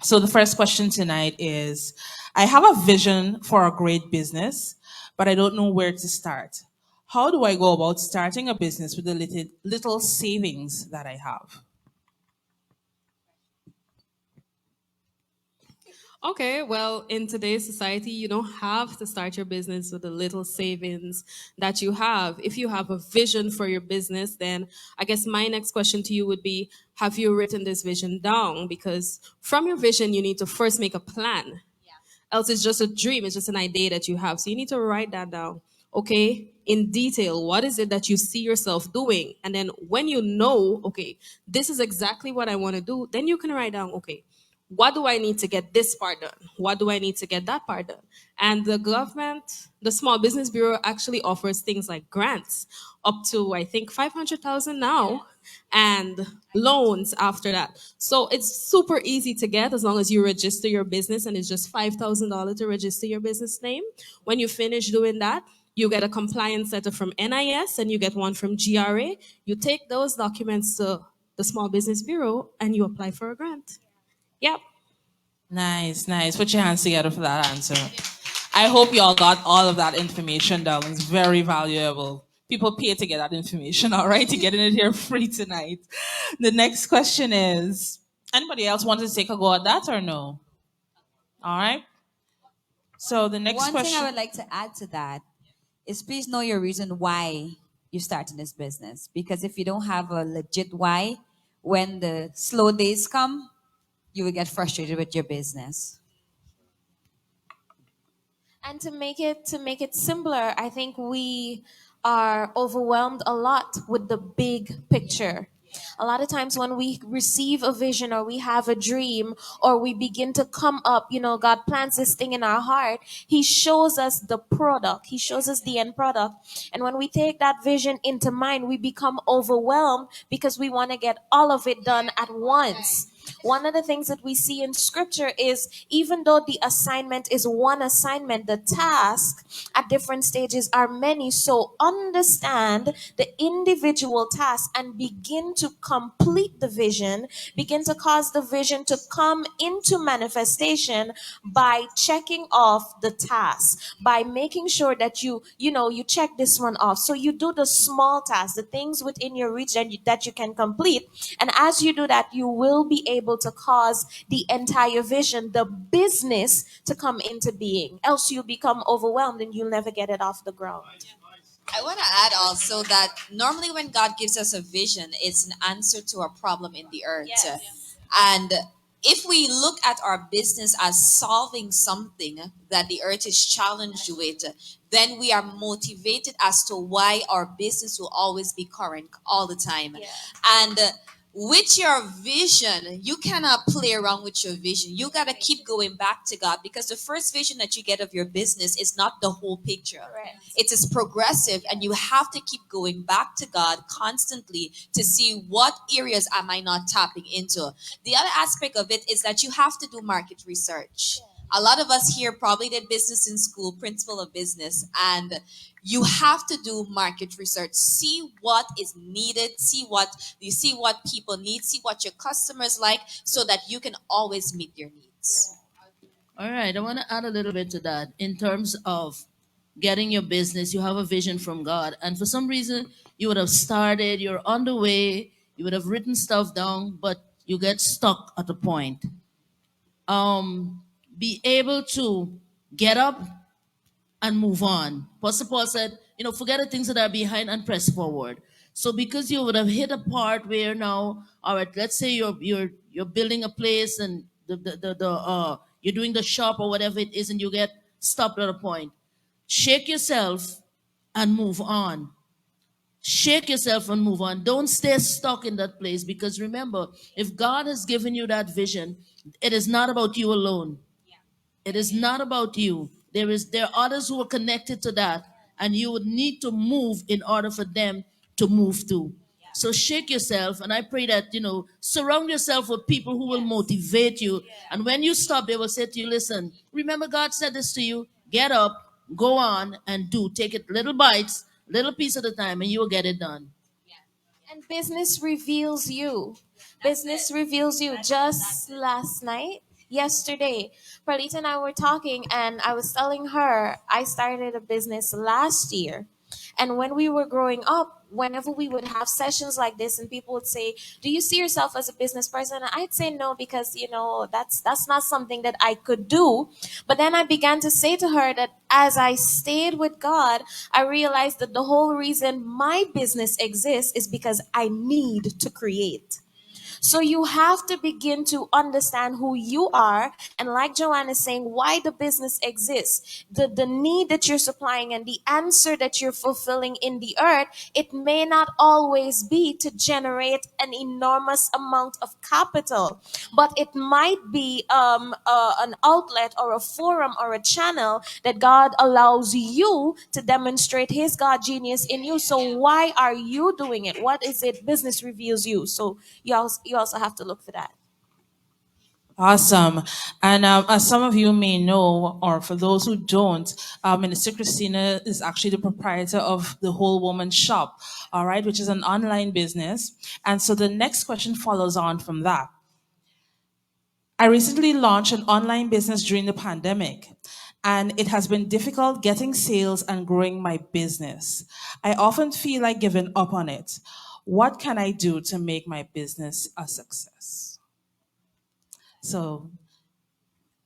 So the first question tonight is, I have a vision for a great business, but I don't know where to start. How do I go about starting a business with the little savings that I have? Okay, well, in today's society, you don't have to start your business with the little savings that you have. If you have a vision for your business, then I guess my next question to you would be, have you written this vision down? Because from your vision, you need to first make a plan. Else it's just a dream, it's just an idea that you have. So you need to write that down. Okay, in detail, what is it that you see yourself doing? And then when you know, okay, this is exactly what I want to do, then you can write down, okay, what do I need to get this part done? What do I need to get that part done? And the government, the Small Business Bureau actually offers things like grants up to, I think, 500,000 now, and loans after that. So it's super easy to get as long as you register your business, and it's just $5,000 to register your business name. When you finish doing that, you get a compliance letter from NIS and you get one from GRA. You take those documents to the Small Business Bureau and you apply for a grant. Yep. Nice, nice. Put your hands together for that answer. I hope y'all got all of that information down. It's very valuable. People pay to get that information, all right? To getting it here free tonight. The next question is, anybody else want to take a go at that or no? All right. So the next One thing I question. would like to add to that is please know your reason why you're starting this business. Because if you don't have a legit why, when the slow days come, you will get frustrated with your business. And to make it simpler, I think we are overwhelmed a lot with the big picture. A lot of times when we receive a vision or we have a dream or we begin to come up, God plants this thing in our heart. He shows us the product. He shows us the end product. And when we take that vision into mind, we become overwhelmed because we want to get all of it done at once. One of the things that we see in scripture is even though the assignment is one assignment, the task at different stages are many. So understand the individual task and begin to complete the vision, begin to cause the vision to come into manifestation by checking off the task, by making sure that you check this one off. So you do the small tasks, the things within your reach that you can complete. And as you do that, you will be able to cause the entire vision, the business, to come into being. Else you'll become overwhelmed and you'll never get it off the ground. I want to add also that normally when God gives us a vision, it's an answer to a problem in the earth. And if we look at our business as solving something that the earth is challenged with, then we are motivated as to why our business will always be current all the time. And with your vision, you cannot play around with your vision. You got to keep going back to God because the first vision that you get of your business is not the whole picture. It is progressive, and you have to keep going back to God constantly to see what areas am I not tapping into. The other aspect of it is that you have to do market research. A lot of us here probably did business in school, principle of business, and you have to do market research. See what is needed, see what people need, see what your customers like, so that you can always meet their needs. All right, I want to add a little bit to that. In terms of getting your business, you have a vision from God, and for some reason, you would have started, you're on the way, you would have written stuff down, but you get stuck at a point. Be able to get up and move on. Apostle Paul said, forget the things that are behind and press forward. So because you would have hit a part where now, all right, let's say you're building a place and you're doing the shop or whatever it is, and you get stopped at a point. Shake yourself and move on. Shake yourself and move on. Don't stay stuck in that place, because remember, if God has given you that vision, it is not about you alone. It is not about you. There are others who are connected to that, and you would need to move in order for them to move too. So shake yourself, and I pray that surround yourself with people who will motivate you. And when you stop, they will say to you, "Listen, remember God said this to you. Get up, go on, and do. Take it little bites, little piece at a time, and you will get it done." And business reveals you. Business reveals you. Just last night, yesterday. Perlita and I were talking, and I was telling her I started a business last year. And when we were growing up, whenever we would have sessions like this, and people would say, "Do you see yourself as a business person?" And I'd say no, because that's not something that I could do. But then I began to say to her that as I stayed with God, I realized that the whole reason my business exists is because I need to create. So you have to begin to understand who you are. And like Joanne is saying, why the business exists. The need that you're supplying and the answer that you're fulfilling in the earth, it may not always be to generate an enormous amount of capital, but it might be an outlet or a forum or a channel that God allows you to demonstrate his God genius in you. So why are you doing it? What is it business reveals you? So you also have to look for that. Awesome. And as some of you may know, or for those who don't, Minister Christina is actually the proprietor of the Whole Woman Shop, all right, which is an online business. And so the next question follows on from that. I recently launched an online business during the pandemic, and it has been difficult getting sales and growing my business. I often feel like giving up on it. What can I do to make my business a success? So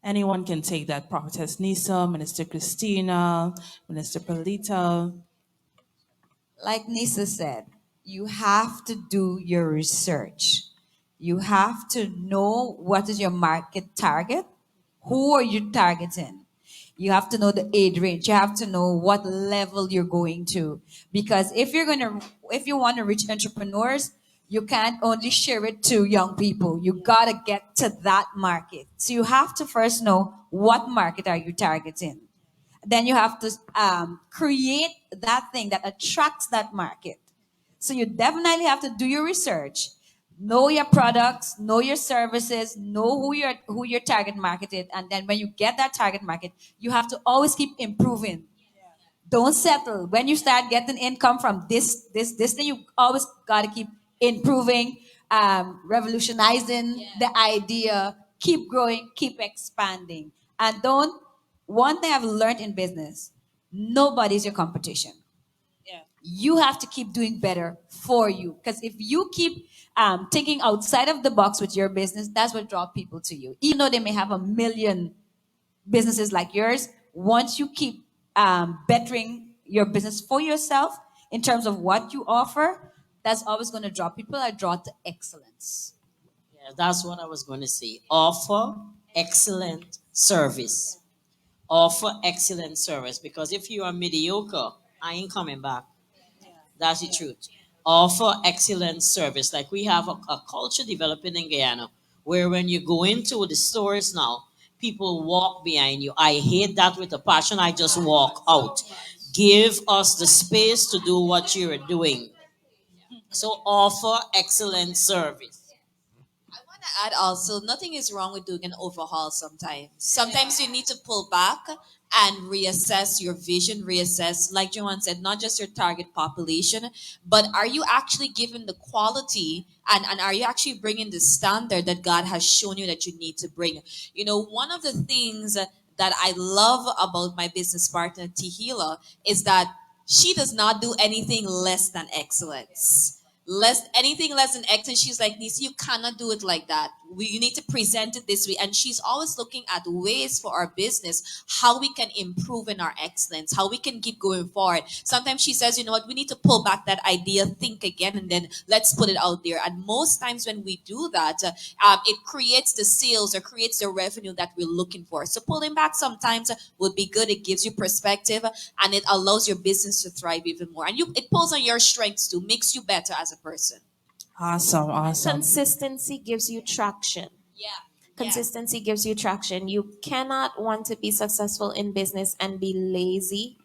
anyone can take that. Prophetess Nisa, Minister Christina, Minister Pelita. Like Nisa said, you have to do your research. You have to know what is your market target. Who are you targeting? You have to know the age range. You have to know what level you're going to. Because if you want to reach entrepreneurs, you can't only share it to young people. You gotta get to that market. So you have to first know what market are you targeting. Then you have to create that thing that attracts that market. So you definitely have to do your research, know your products, know your services, know who your target market is, and then when you get that target market, you have to always keep improving. Don't settle. When you start getting income from this thing, you always gotta keep improving, revolutionizing the idea, keep growing, keep expanding. And don't one thing I've learned in business, nobody's your competition. You have to keep doing better for you. Because if you keep thinking outside of the box with your business, that's what draw people to you. Even though they may have a million businesses like yours, once you keep bettering your business for yourself in terms of what you offer, that's always going to draw people are drawn to excellence. Yeah, that's what I was going to say. Offer excellent service. Offer excellent service, because if you are mediocre, I ain't coming back. That's the truth. Offer excellent service. Like we have a culture developing in Guyana where when you go into the stores now, people walk behind you. I hate that with a passion. I just walk out. Give us the space to do what you're doing. So offer excellent service. I want to add also, nothing is wrong with doing an overhaul sometimes. Sometimes you need to pull back and reassess your vision, reassess, like Joanne said, not just your target population, but are you actually giving the quality and are you actually bringing the standard that God has shown you that you need to bring? One of the things that I love about my business partner, Tihila, is that she does not do anything less than excellence. Anything less than excellence, she's like, Nisi, you cannot do it like that. You need to present it this way. And she's always looking at ways for our business, how we can improve in our excellence, how we can keep going forward. Sometimes she says, you know what, we need to pull back that idea, think again, and then let's put it out there. And most times when we do that, it creates the sales or creates the revenue that we're looking for. So pulling back sometimes would be good. It gives you perspective and it allows your business to thrive even more. And it pulls on your strengths too, makes you better as a person. Awesome, awesome. Consistency gives you traction. Yeah. Consistency gives you traction. You cannot want to be successful in business and be lazy.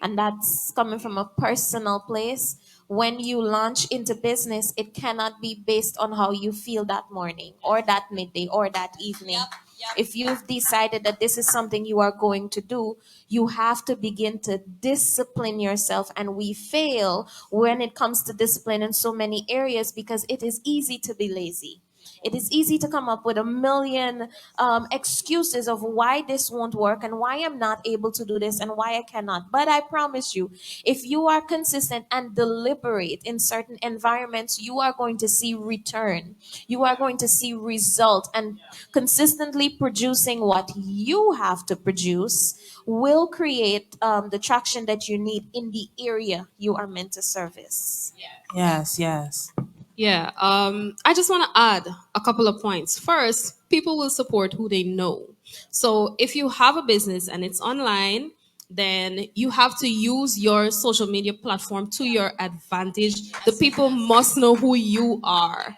And that's coming from a personal place. When you launch into business, it cannot be based on how you feel that morning or that midday or that evening. If you've decided that this is something you are going to do, you have to begin to discipline yourself. And we fail when it comes to discipline in so many areas because it is easy to be lazy. It is easy to come up with a million excuses of why this won't work and why I'm not able to do this and why I cannot. But I promise you, if you are consistent and deliberate in certain environments, you are going to see return. You are going to see result, and consistently producing what you have to produce will create the traction that you need in the area you are meant to service. Yes, yes. Yeah, I just want to add a couple of points. First, people will support who they know. So if you have a business and it's online, then you have to use your social media platform to your advantage. The people must know who you are.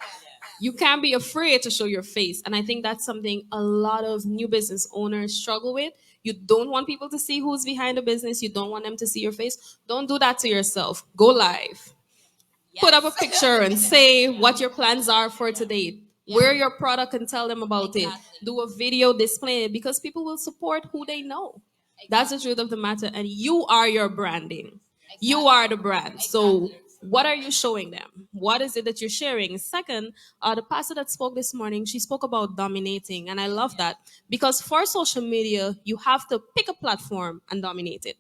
You can't be afraid to show your face. And I think that's something a lot of new business owners struggle with. You don't want people to see who's behind the business. You don't want them to see your face. Don't do that to yourself. Go live. Put up a picture and say what your plans are for today. Wear your product and tell them about it. Do a video displaying it because people will support who they know. That's the truth of the matter. And you are your branding. You are the brand. So what are you showing them? What is it that you're sharing? Second, the pastor that spoke this morning, she spoke about dominating. And I love that because for social media, you have to pick a platform and dominate it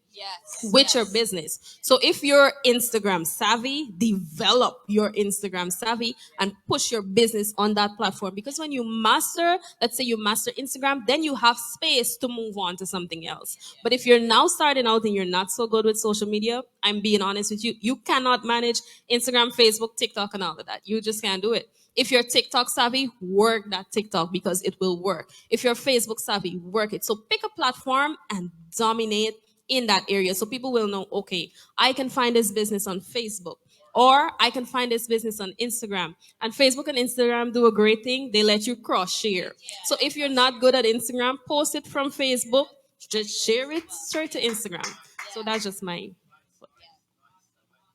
with your business. So if you're Instagram savvy, develop your Instagram savvy and push your business on that platform. Because when you master, let's say you master Instagram, then you have space to move on to something else. But if you're now starting out and you're not so good with social media, I'm being honest with you, you cannot manage Instagram, Facebook, TikTok, and all of that. You just can't do it. If you're TikTok savvy, work that TikTok because it will work. If you're Facebook savvy, work it. So pick a platform and dominate in that area so people will know, okay, I can find this business on Facebook or I can find this business on Instagram. And Facebook and Instagram do a great thing. They let you cross share. So if you're not good at Instagram, post it from Facebook, just share it straight to Instagram. So that's just my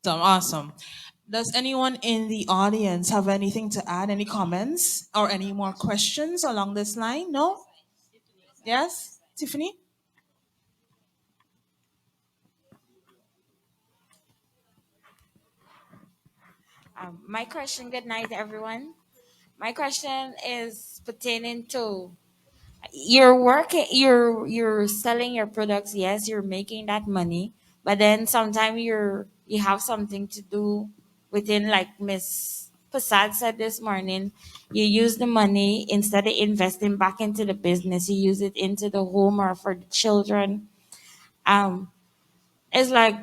Awesome, awesome. Does anyone in the audience have anything to add? Any comments or any more questions along this line? No? Yes? Tiffany? My question, good night, everyone. My question is pertaining to you're working, you're selling your products. Yes, you're making that money, but then sometimes you have something to do within, like Miss Passad said this morning. You use the money instead of investing back into the business. You use it into the home or for the children. Um, it's like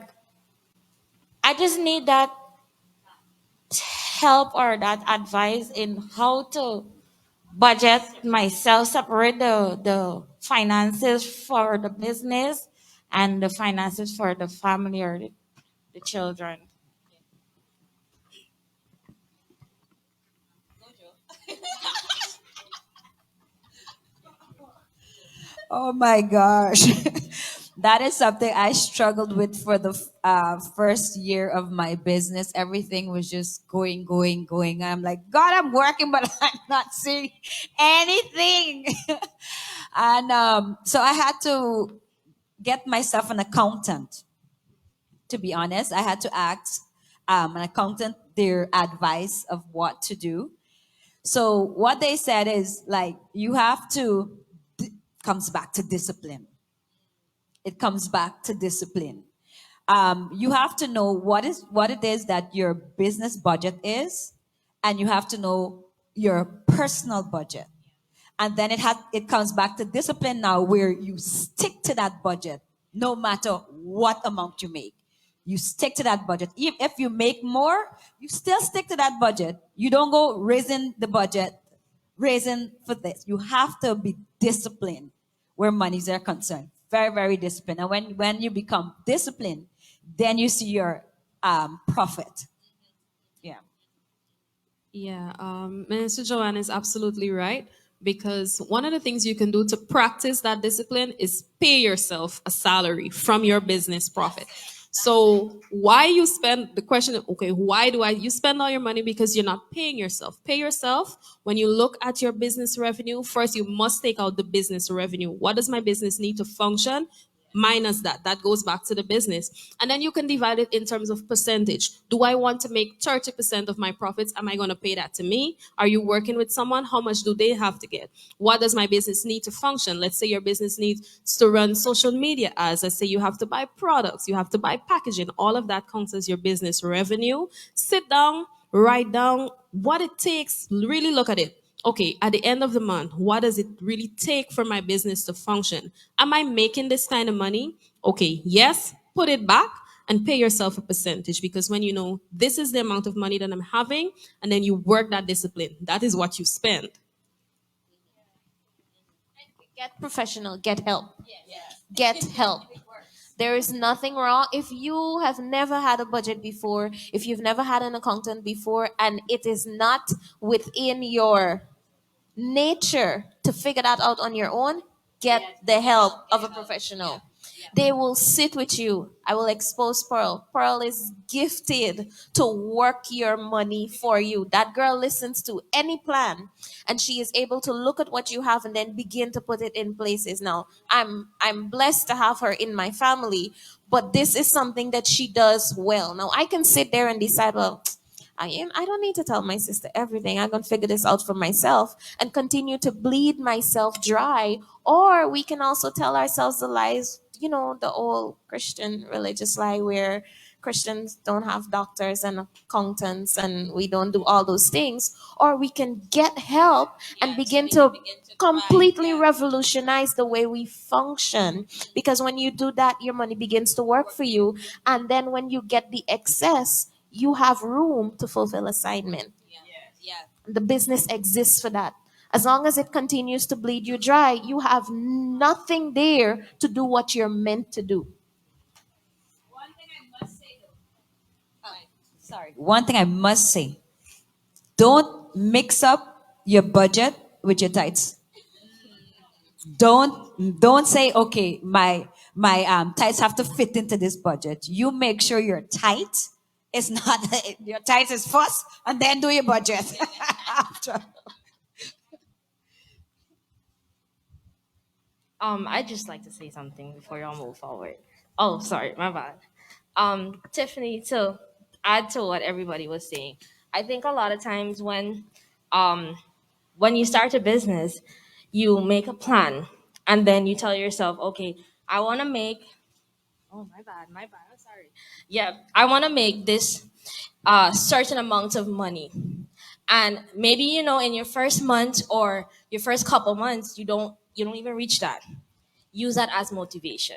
I just need that help or that advice in how to budget myself, separate the finances for the business and the finances for the family or the children. Oh my gosh. That is something I struggled with for the first year of my business. Everything was just going, going, going. I'm like, God, I'm working, but I'm not seeing anything. And so I had to get myself an accountant. To be honest, I had to ask an accountant their advice of what to do. So what they said is like, you have to, comes back to discipline. It comes back to discipline. You have to know what it is that your business budget is, and you have to know your personal budget. And then it comes back to discipline now, where you stick to that budget no matter what amount you make. You stick to that budget. If you make more, you still stick to that budget. You don't go raising the budget, raising for this. You have to be disciplined where monies are concerned. Very, very disciplined. And when you become disciplined, then you see your profit. Yeah. Yeah, Minister Joanne is absolutely right because one of the things you can do to practice that discipline is pay yourself a salary from your business profit. So why you spend the question, okay, why do you spend all your money because you're not paying yourself? Pay yourself when you look at your business revenue. First, you must take out the business revenue. What does my business need to function? minus that. That goes back to the business. And then you can divide it in terms of percentage. Do I want to make 30% of my profits? Am I going to pay that to me? Are you working with someone? How much do they have to get? What does my business need to function? Let's say your business needs to run social media ads. Let's say you have to buy products, you have to buy packaging. All of that counts as your business revenue. Sit down, write down what it takes, really look at it. Okay, at the end of the month, what does it really take for my business to function? Am I making this kind of money? Okay, yes, put it back and pay yourself a percentage, because when you know this is the amount of money that I'm having, and then you work that discipline, that is what you spend. Get professional, get help. Get help. There is nothing wrong. If you have never had a budget before, if you've never had an accountant before, and it is not within your nature to figure that out on your own, get the help of a professional. They will sit with you. I will expose Pearl. Pearl is gifted to work your money for you. That girl listens to any plan, and she is able to look at what you have and then begin to put it in places. Now, I'm blessed to have her in my family, but this is something that she does well. Now, I can sit there and decide, well, I don't need to tell my sister everything. I'm going to figure this out for myself and continue to bleed myself dry. Or we can also tell ourselves the lies, the old Christian religious lie where Christians don't have doctors and accountants and we don't do all those things. Or we can get help and begin to completely revolutionize the way we function. Because when you do that, your money begins to work for you. And then when you get the excess, you have room to fulfill assignment. The business exists for that. As long as it continues to bleed you dry, you have nothing there to do what you're meant to do. Sorry. One thing I must say: don't mix up your budget with your tithes. Don't say, okay, my tithes have to fit into this budget. You make sure your tight is not your tithes is first, and then do your budget after. I'd just like to say something before y'all move forward. Oh, sorry, my bad. Tiffany, to add to what everybody was saying, I think a lot of times when you start a business, you make a plan and then you tell yourself, okay, I want to make. Oh, my bad. I'm sorry. Yeah, I want to make this certain amount of money. And maybe in your first month or your first couple months you don't even reach that. Use that as motivation.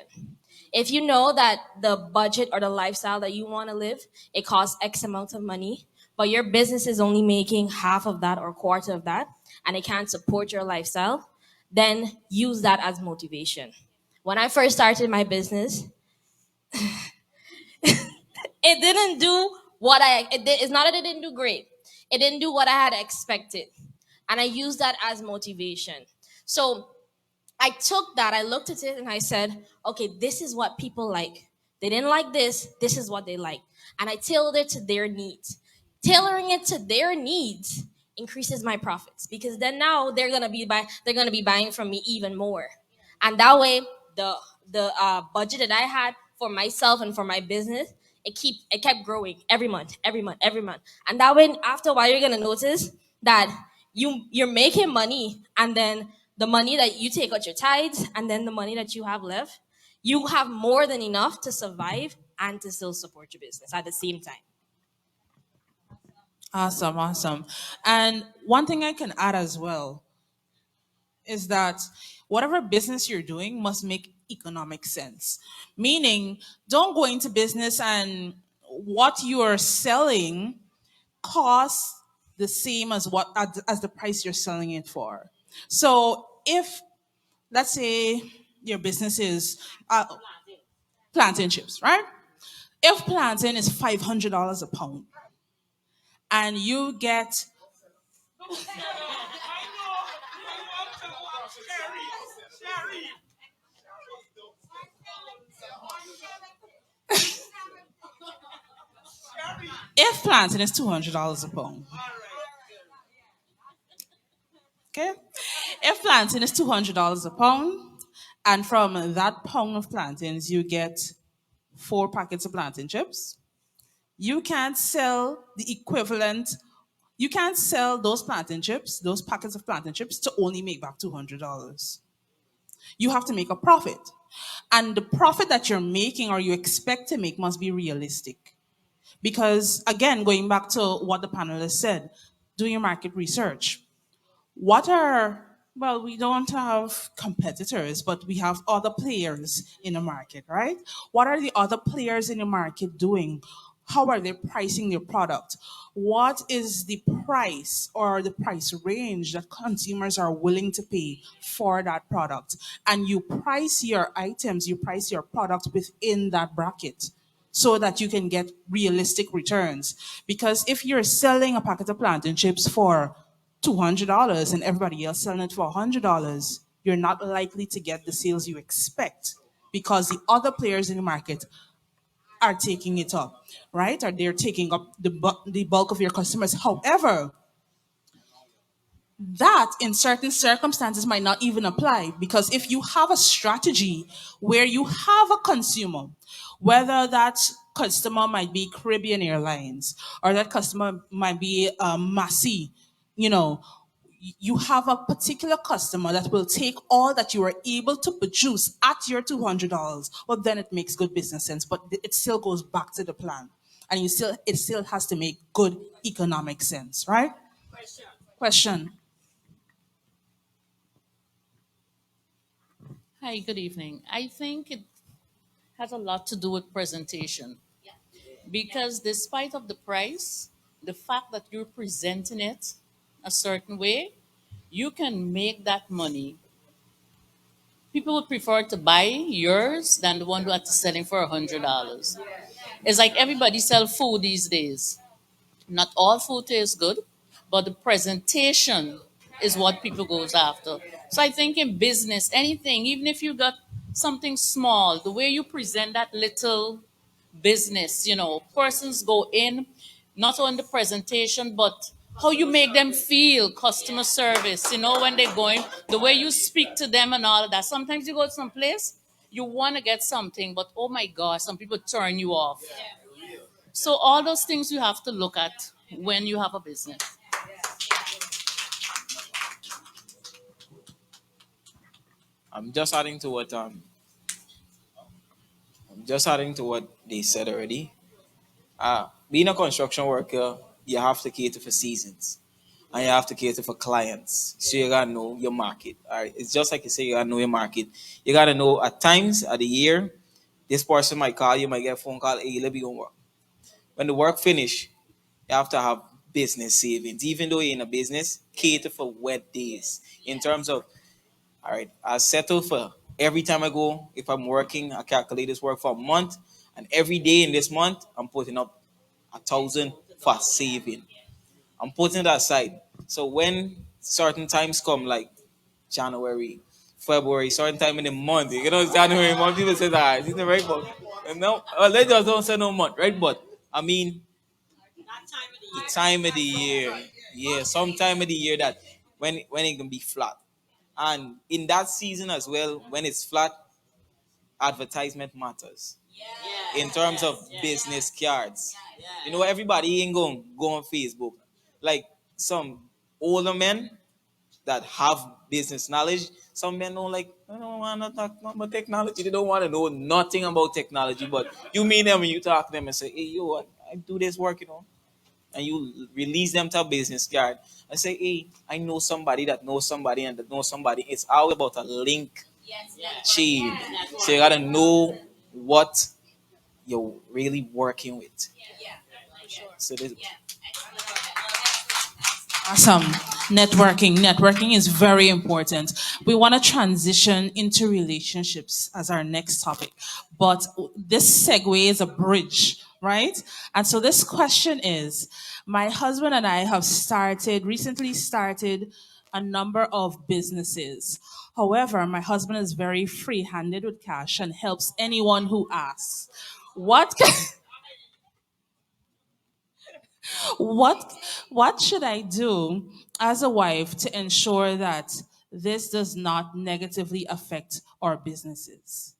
If you know that the budget or the lifestyle that you want to live, it costs X amount of money, but your business is only making half of that or a quarter of that, and it can't support your lifestyle, then use that as motivation. When I first started my business, it didn't do it's not that it didn't do great. It didn't do what I had expected. And I used that as motivation. So I took that, I looked at it and I said, okay, this is what people like. They didn't like this. This is what they like. And I tailored it to their needs. Tailoring it to their needs increases my profits, because then now they're gonna be buying from me even more. And that way the budget that I had for myself and for my business, it kept growing every month, every month, every month. And that way, after a while, you're gonna notice that you're making money, and then the money that you take out your tithes, and then the money that you have left, you have more than enough to survive and to still support your business at the same time. Awesome, awesome. And one thing I can add as well is that whatever business you're doing must make economic sense. Meaning, don't go into business and what you are selling costs the same as as the price you're selling it for. So if, let's say, your business is plantain chips, right? If plantain is $500 a pound, and you get if plantain is $200 a pound, okay? If plantain is $200 a pound, And from that pound of plantains, you get 4 packets of plantain chips. You can't sell the equivalent, you can't sell those plantain chips, those packets of plantain chips, to only make back $200. You have to make a profit. And the profit that you're making or you expect to make must be realistic. Because, again, going back to what the panelists said, do your market research. What are, well, we don't have competitors, but we have other players in the market, right? What are the other players in the market doing? How are they pricing their product? What is the price or the price range that consumers are willing to pay for that product? And you price your items, you price your product within that bracket so that you can get realistic returns. Because if you're selling a packet of plantain chips for $200 and everybody else selling it for $100, you're not likely to get the sales you expect because the other players in the market are taking it up, right? Or they're taking up the bulk of your customers. However, that in certain circumstances might not even apply because if you have a strategy where you have a consumer, whether that customer might be Caribbean Airlines or that customer might be Massy, you know, you have a particular customer that will take all that you are able to produce at your $200, well, then it makes good business sense, but it still goes back to the plan. And it still has to make good economic sense, right? Question. Hi, good evening. I think it has a lot to do with presentation. Because despite of the price, the fact that you're presenting it a certain way, you can make that money. People would prefer to buy yours than the one that's selling for $100. It's like everybody sell food these days. Not all food tastes good, but the presentation is what people goes after. So I think in business, anything, even if you got something small, the way you present that little business, persons go in, not on the presentation, but how you make them feel, customer service, when they're going, the way you speak to them and all of that. Sometimes you go to some place, you want to get something, but oh my gosh, some people turn you off. So all those things you have to look at when you have a business. I'm just adding to what they said already. Being a construction worker, you have to cater for seasons and you have to cater for clients. So you gotta know your market. All right. It's just like you say, you gotta know your market. You gotta know at times of the year, this person might call you, might get a phone call, hey, let me go work. When the work finish, you have to have business savings. Even though you're in a business, cater for wet days. In terms of, all right, I settle for every time I go, if I'm working, I calculate this work for a month. And every day in this month, I'm putting up 1,000 for saving. I'm putting that aside. So when certain times come, like January, February, certain time in the month, January month, people say that it's the right month. And no, they just don't say no month, right? But I mean, the time of the year, yeah, some time of the year that when it can be flat, and in that season as well, when it's flat, advertisement matters in terms of business cards. Everybody ain't going to go on Facebook. Like some older men that have business knowledge, some men don't like, I don't want to talk about technology. They don't want to know nothing about technology. But you meet them and you talk to them and say, hey, yo, I do this work, and you release them to a business card. I say, hey, I know somebody that knows somebody and that knows somebody. It's all about a link chain. So you got to know what you're really working with. So this, Awesome. Networking is very important. We want to transition into relationships as our next topic, but this segue is a bridge, right? And so this question is, my husband and I have recently started a number of businesses. However, my husband is very free-handed with cash and helps anyone who asks. What can, what what should I do as a wife to ensure that this does not negatively affect our businesses?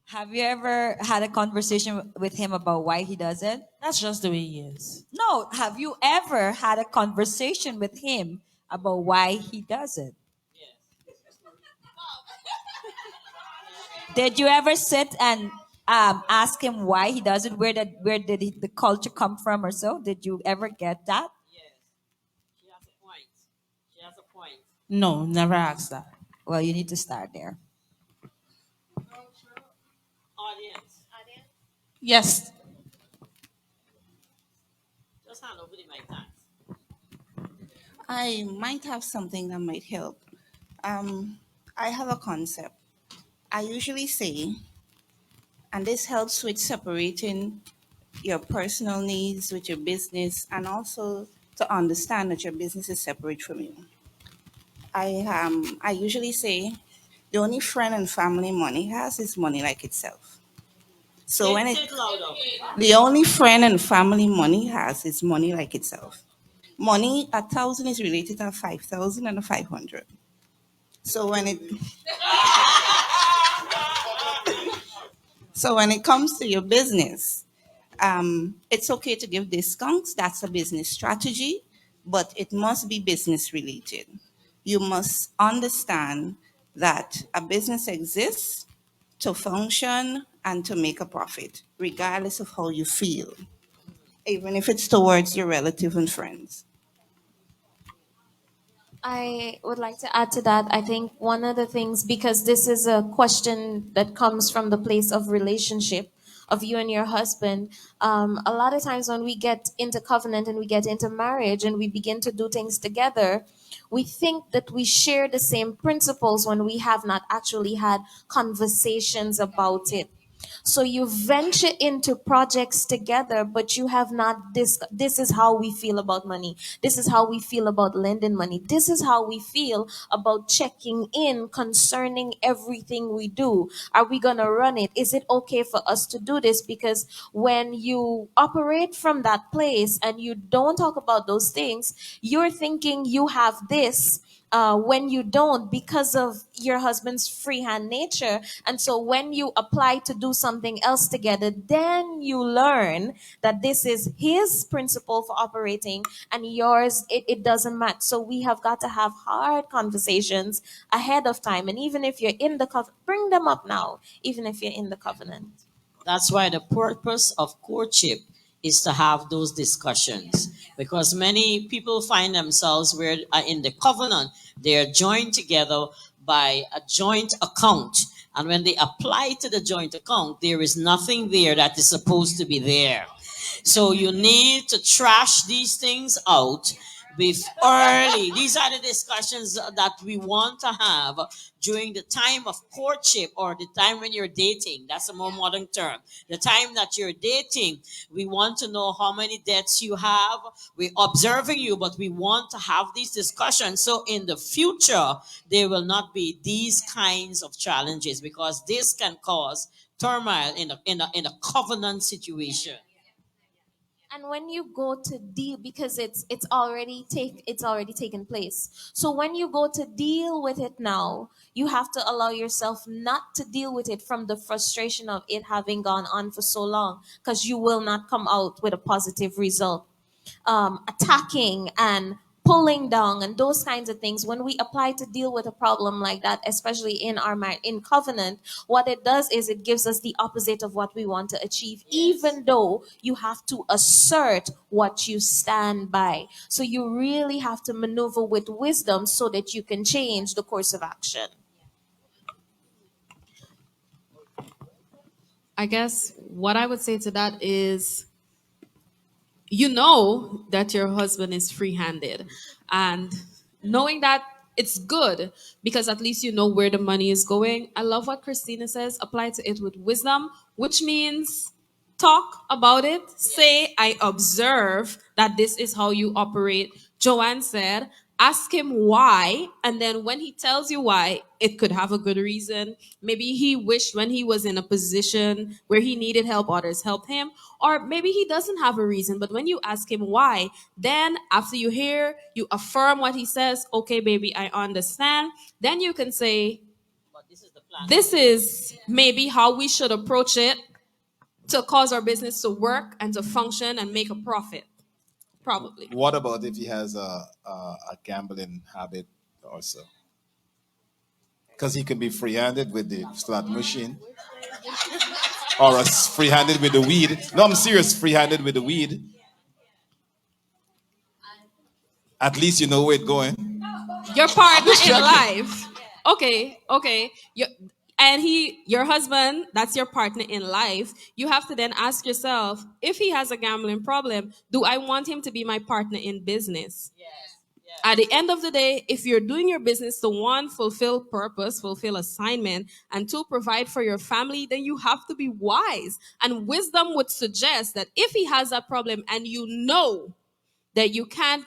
Have you ever had a conversation with him about why he does it? That's just the way he is. No, have you ever had a conversation with him about why he does it? Did you ever sit and ask him why he does it? Where did the culture come from or so? Did you ever get that? She has a point. She has a point. No, never asked that. Well, you need to start there. Audience, Yes. just hand over the mic, thanks. I might have something that might help. I have a concept. I usually say, and this helps with separating your personal needs with your business and also to understand that your business is separate from you. I usually say the only friend and family money has is money like itself. So when Say it it louder. the only friend and family money has is money like itself. Money, 1,000 is related to 5,000 and a 500. So when it comes to your business, it's okay to give discounts. That's a business strategy, but it must be business related. You must understand that a business exists to function and to make a profit, regardless of how you feel, even if it's towards your relative and friends. I would like to add to that. I think one of the things, because this is a question that comes from the place of relationship of you and your husband, a lot of times when we get into covenant and we get into marriage and we begin to do things together, we think that we share the same principles when we have not actually had conversations about it. So you venture into projects together, but you have not this is how we feel about money. This is how we feel about lending money. This is how we feel about checking in concerning everything we do. Are we going to run it? Is it okay for us to do this? Because when you operate from that place and you don't talk about those things, you're thinking you have this when you don't, because of your husband's freehand nature. And so when you apply to do something else together, then you learn that this is his principle for operating and yours, it doesn't match. So we have got to have hard conversations ahead of time. And even if you're in the covenant, bring them up now, even if you're in the covenant. That's why the purpose of courtship is to have those discussions because many people find themselves where in the covenant they are joined together by a joint account, and when they apply to the joint account there is nothing there that is supposed to be there. So you need to trash these things out early. These are the discussions that we want to have during the time of courtship or the time when you're dating. That's a more modern term. The time that you're dating, we want to know how many debts you have. We're observing you, but we want to have these discussions. So in the future, there will not be these kinds of challenges because this can cause turmoil in a covenant situation. And when you go to deal, because it's already taken place. So when you go to deal with it now, you have to allow yourself not to deal with it from the frustration of it having gone on for so long, because you will not come out with a positive result. Attacking and pulling down and those kinds of things, when we apply to deal with a problem like that, especially in our in covenant, what it does is it gives us the opposite of what we want to achieve, even though you have to assert what you stand by. So you really have to maneuver with wisdom so that you can change the course of action. I guess what I would say to that is, you know that your husband is free-handed, and knowing that, it's good because at least you know where the money is going. I love what Christina says, apply to it with wisdom, which means talk about it. Say, I observe that this is how you operate Joanne said, ask him why, and then when he tells you why, it could have a good reason. Maybe he wished when he was in a position where he needed help, others helped him, or maybe he doesn't have a reason. But when you ask him why, then after you hear, you affirm what he says, okay, baby, I understand. Then you can say, But this is the plan. this is maybe how we should approach it to cause our business to work and to function and make a profit. Probably. What about if he has a gambling habit also? Because he can be free-handed with the slot machine, or free-handed with the weed. No, I'm serious. Free-handed with the weed. At least you know where it's going. Your partner in life. Okay. Your husband, that's your partner in life. You have to then ask yourself, if he has a gambling problem, do I want him to be my partner in business? At the end of the day, if you're doing your business to one, fulfill purpose, fulfill assignment, and two, provide for your family, then you have to be wise. And wisdom would suggest that if he has that problem and you know that you can't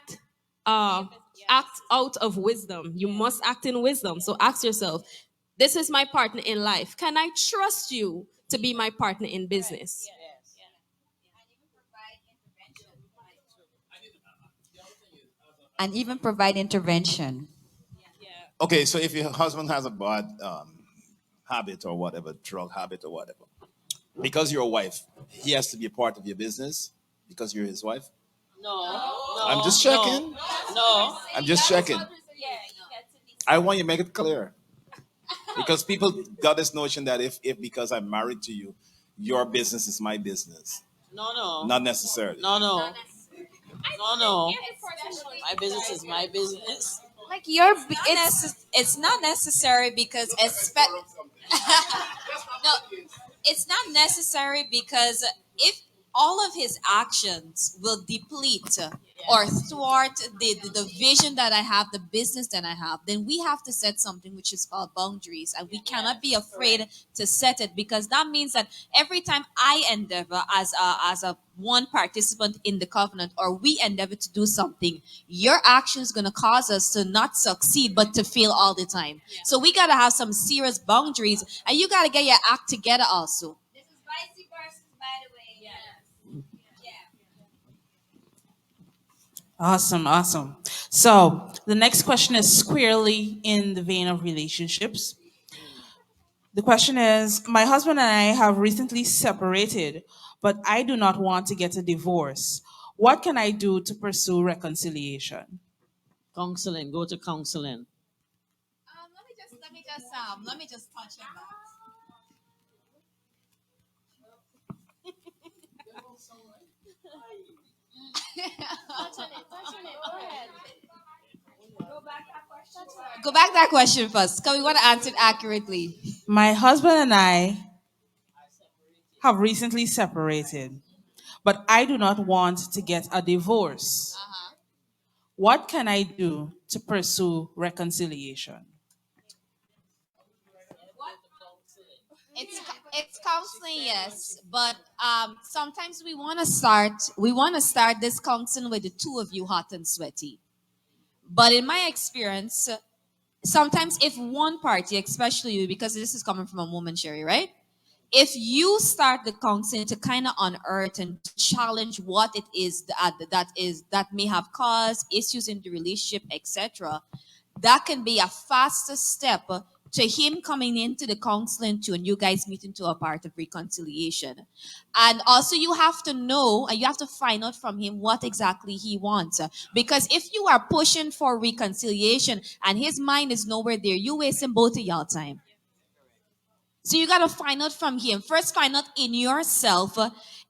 act out of wisdom, you must act in wisdom. So ask yourself, this is my partner in life. Can I trust you to be my partner in business? And even provide intervention. Okay, so if your husband has a bad habit or whatever, drug habit or whatever, because you're a wife, he has to be a part of your business because you're his wife? No. I'm just checking. No. I'm just checking. I want you to make it clear. Because people got this notion that if because I'm married to you, your business is my business. No. Not necessarily. No. My business is my business. Like it's not necessary because no, it's not necessary because if all of his actions will deplete or thwart the vision that I have, the business that I have, then we have to set something which is called boundaries. And we cannot be afraid to set it, because that means that every time I endeavor as a one participant in the covenant, or we endeavor to do something, your action is going to cause us to not succeed, but to fail all the time. So we got to have some serious boundaries, and you got to get your act together also. Awesome. So the next question is squarely in the vein of relationships. The question is, my husband and I have recently separated, but I do not want to get a divorce. What can I do to pursue reconciliation? Counseling. Go to counseling. Let me just touch on that. Go back that question first, because we want to answer it accurately. My husband and I have recently separated, but I do not want to get a divorce. What can I do to pursue reconciliation? It's counseling, yes, but sometimes we want to start this counseling with the two of you hot and sweaty. But in my experience, sometimes if one party, especially you, because this is coming from a woman, Sherry, right? If you start the counseling to kind of unearth and challenge what it is that may have caused issues in the relationship, etc., that can be a faster step to him coming into the counseling too, and you guys meeting to a part of reconciliation. And also you have to know, and you have to find out from him what exactly he wants. Because if you are pushing for reconciliation and his mind is nowhere there, you wasting both of y'all time. So you got to find out from him. First, find out in yourself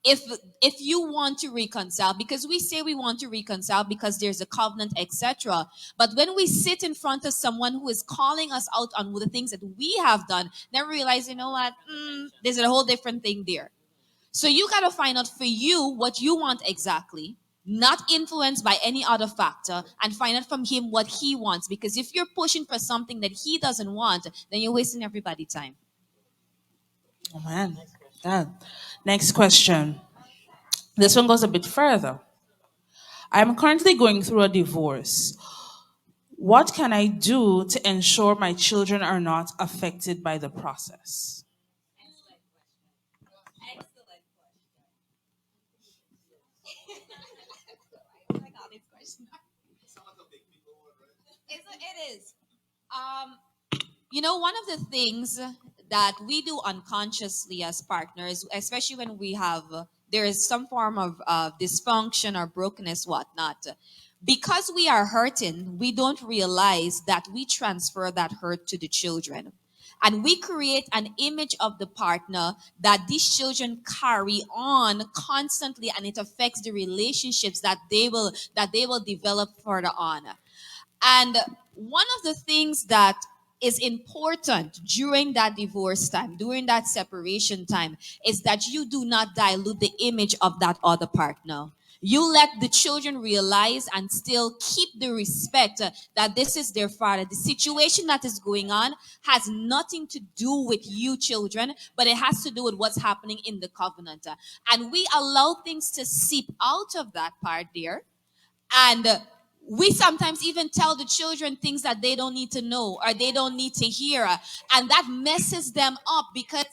if you want to reconcile, because we say we want to reconcile because there's a covenant, etc. But when we sit in front of someone who is calling us out on the things that we have done, then we realize, you know what, there's a whole different thing there. So you got to find out for you what you want exactly, not influenced by any other factor, and find out from him what he wants. Because if you're pushing for something that he doesn't want, then you're wasting everybody's time. Oh man. Next question. This one goes a bit further. I'm currently going through a divorce. What can I do to ensure my children are not affected by the process? It is. Um, one of the things that we do unconsciously as partners, especially when we have there is some form of dysfunction or brokenness, whatnot. Because we are hurting, we don't realize that we transfer that hurt to the children. And we create an image of the partner that these children carry on constantly, and it affects the relationships that they will develop further on. And one of the things that is important during that divorce time, during that separation time, is that you do not dilute the image of that other partner. You let the children realize and still keep the respect that this is their father. The situation that is going on has nothing to do with you, children, but it has to do with what's happening in the covenant. And we allow things to seep out of that part there, and we sometimes even tell the children things that they don't need to know or they don't need to hear. And that messes them up because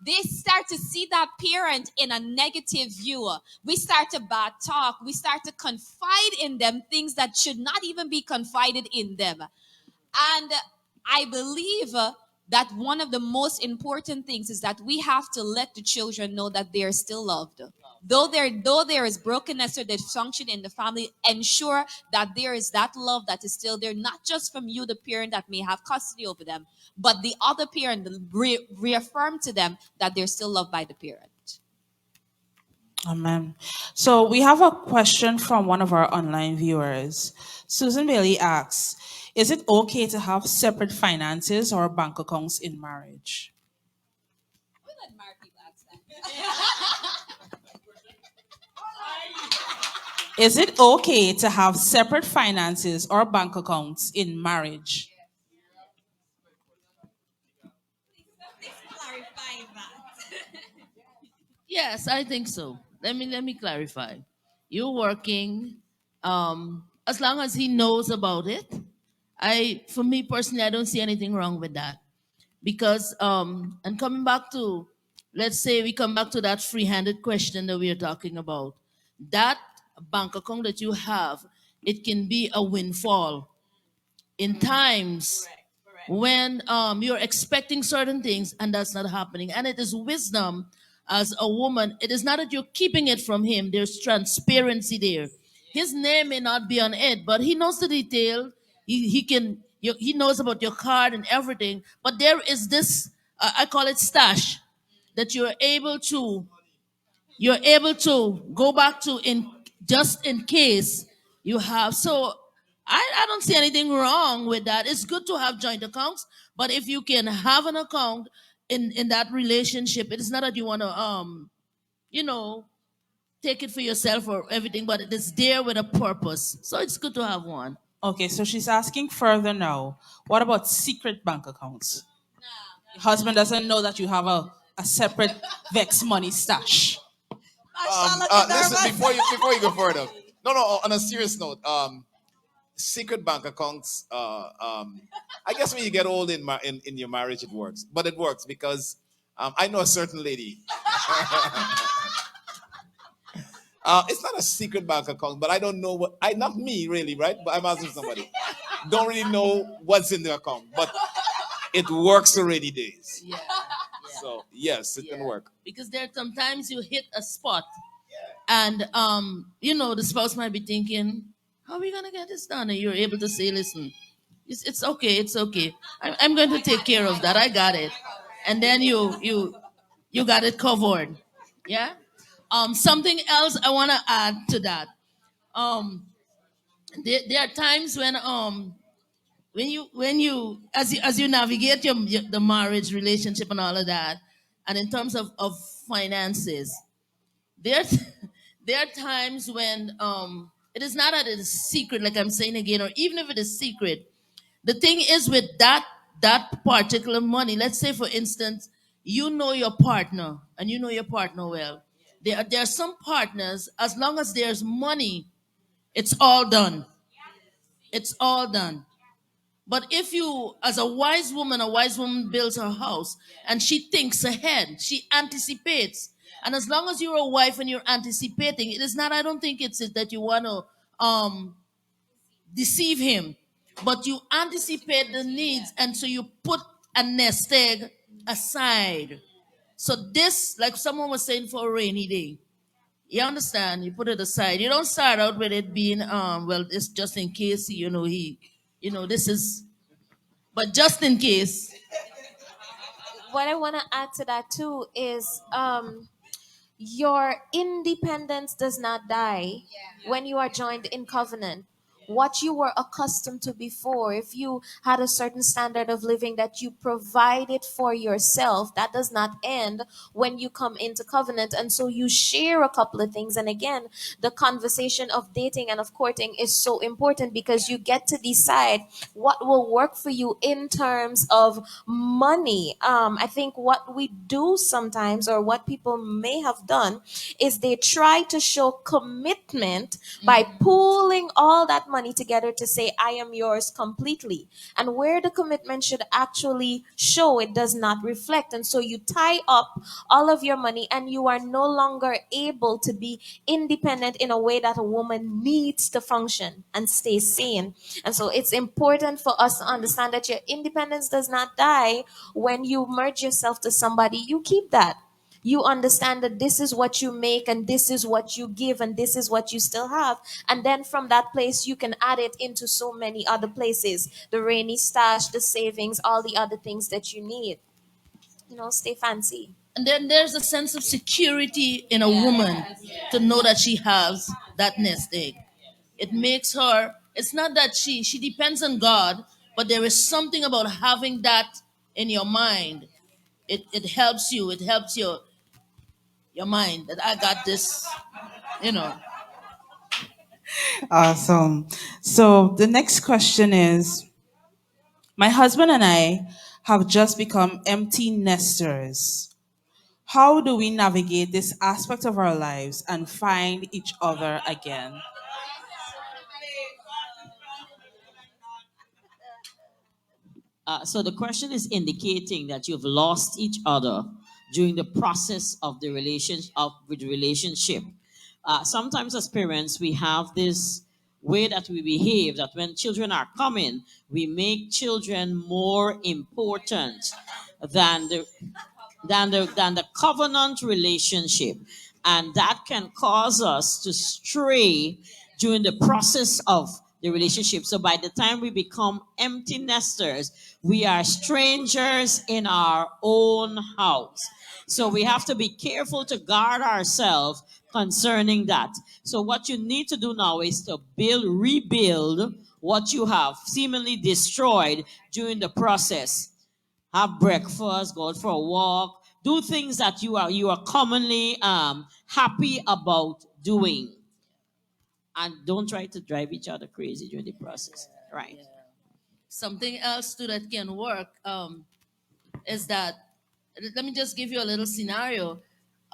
they start to see that parent in a negative view. We start to bad talk. We start to confide in them things that should not even be confided in them. And I believe that one of the most important things is that we have to let the children know that they are still loved. Though there is brokenness or dysfunction in the family, ensure that there is that love that is still there, not just from you, the parent that may have custody over them, but the other parent. Reaffirm to them that they're still loved by the parent. Amen. So we have a question from one of our online viewers. Susan Bailey asks, is it okay to have separate finances or bank accounts in marriage? Is it okay to have separate finances or bank accounts in marriage? Yes, I think so. Let me clarify. You're working, as long as he knows about it. For me personally, I don't see anything wrong with that because and coming back to, let's say we come back to that free-handed question that we are talking about. That bank account that you have, it can be a windfall in times when you're expecting certain things and that's not happening. And it is wisdom as a woman. It is not that you're keeping it from him. There's transparency there. His name may not be on it, but he knows the detail. He knows about your card and everything. But there is this, I call it stash, that you're able to go back to in just in case you have. So I don't see anything wrong with that. It's good to have joint accounts, but if you can have an account in that relationship, it is not that you want to you know take it for yourself or everything, but it is there with a purpose. So it's good to have one. Okay, so she's asking further now. What about secret bank accounts? Your husband doesn't know that you have a separate Vex money stash. Listen, before you go further, no. On a serious note, secret bank accounts. I guess when you get old in your marriage, it works. But it works because I know a certain lady. It's not a secret bank account, but I don't know what. Not me really, right? But I'm asking somebody. Don't really know what's in the account, but it works for rainy days. Yeah. So yes, it can work. Because there are sometimes you hit a spot, and the spouse might be thinking, "How are we gonna get this done?" And you're able to say, "Listen, it's okay, it's okay. I'm going to take care of that. I got it." And then you got it covered. Yeah. Something else I want to add to that. Um, there are times when you as you navigate the marriage relationship and all of that, and in terms of finances, there there are times when it is not that it is secret, like I'm saying again, or even if it is secret. The thing is with that particular money, let's say for instance, you know your partner and you know your partner well. There are some partners, as long as there's money It's all done. It's all done. But if you, as a wise woman builds her house and she thinks ahead, she anticipates. And as long as you're a wife and you're anticipating, it is not, I don't think it's it that you want to deceive him, but you anticipate the needs and so you put a nest egg aside. So this, like someone was saying, for a rainy day. You understand? You put it aside. You don't start out with it being well, it's just in case, this is, but just in case. What I want to add to that too is your independence does not die when you are joined in covenant. What you were accustomed to before, if you had a certain standard of living that you provided for yourself, that does not end when you come into covenant. And so you share a couple of things. And again, the conversation of dating and of courting is so important because you get to decide what will work for you in terms of money. I think what we do sometimes, or what people may have done, is they try to show commitment by pooling all that money together to say, I am yours completely. And where the commitment should actually show, it does not reflect. And so you tie up all of your money and you are no longer able to be independent in a way that a woman needs to function and stay sane. And so it's important for us to understand that your independence does not die when you merge yourself to somebody. You keep that. You understand that this is what you make and this is what you give and this is what you still have. And then from that place, you can add it into so many other places: the rainy stash, the savings, all the other things that you need. Stay fancy. And then there's a sense of security in a woman to know that she has that nest egg. It makes her, it's not that she depends on God, but there is something about having that in your mind. It helps you, it helps your mind that I got this, you know. Awesome. So the next question is, my husband and I have just become empty nesters. How do we navigate this aspect of our lives and find each other again? So the question is indicating that you've lost each other during the process of the relationship. Sometimes as parents, we have this way that we behave that when children are coming, we make children more important than the covenant relationship, and that can cause us to stray during the process of the relationship. So by the time we become empty nesters, we are strangers in our own house. So we have to be careful to guard ourselves concerning that. So what you need to do now is to rebuild what you have seemingly destroyed during the process. Have breakfast, go out for a walk, do things that you are commonly happy about doing, and don't try to drive each other crazy during the process. Right. Something else too that can work is that, let me just give you a little scenario.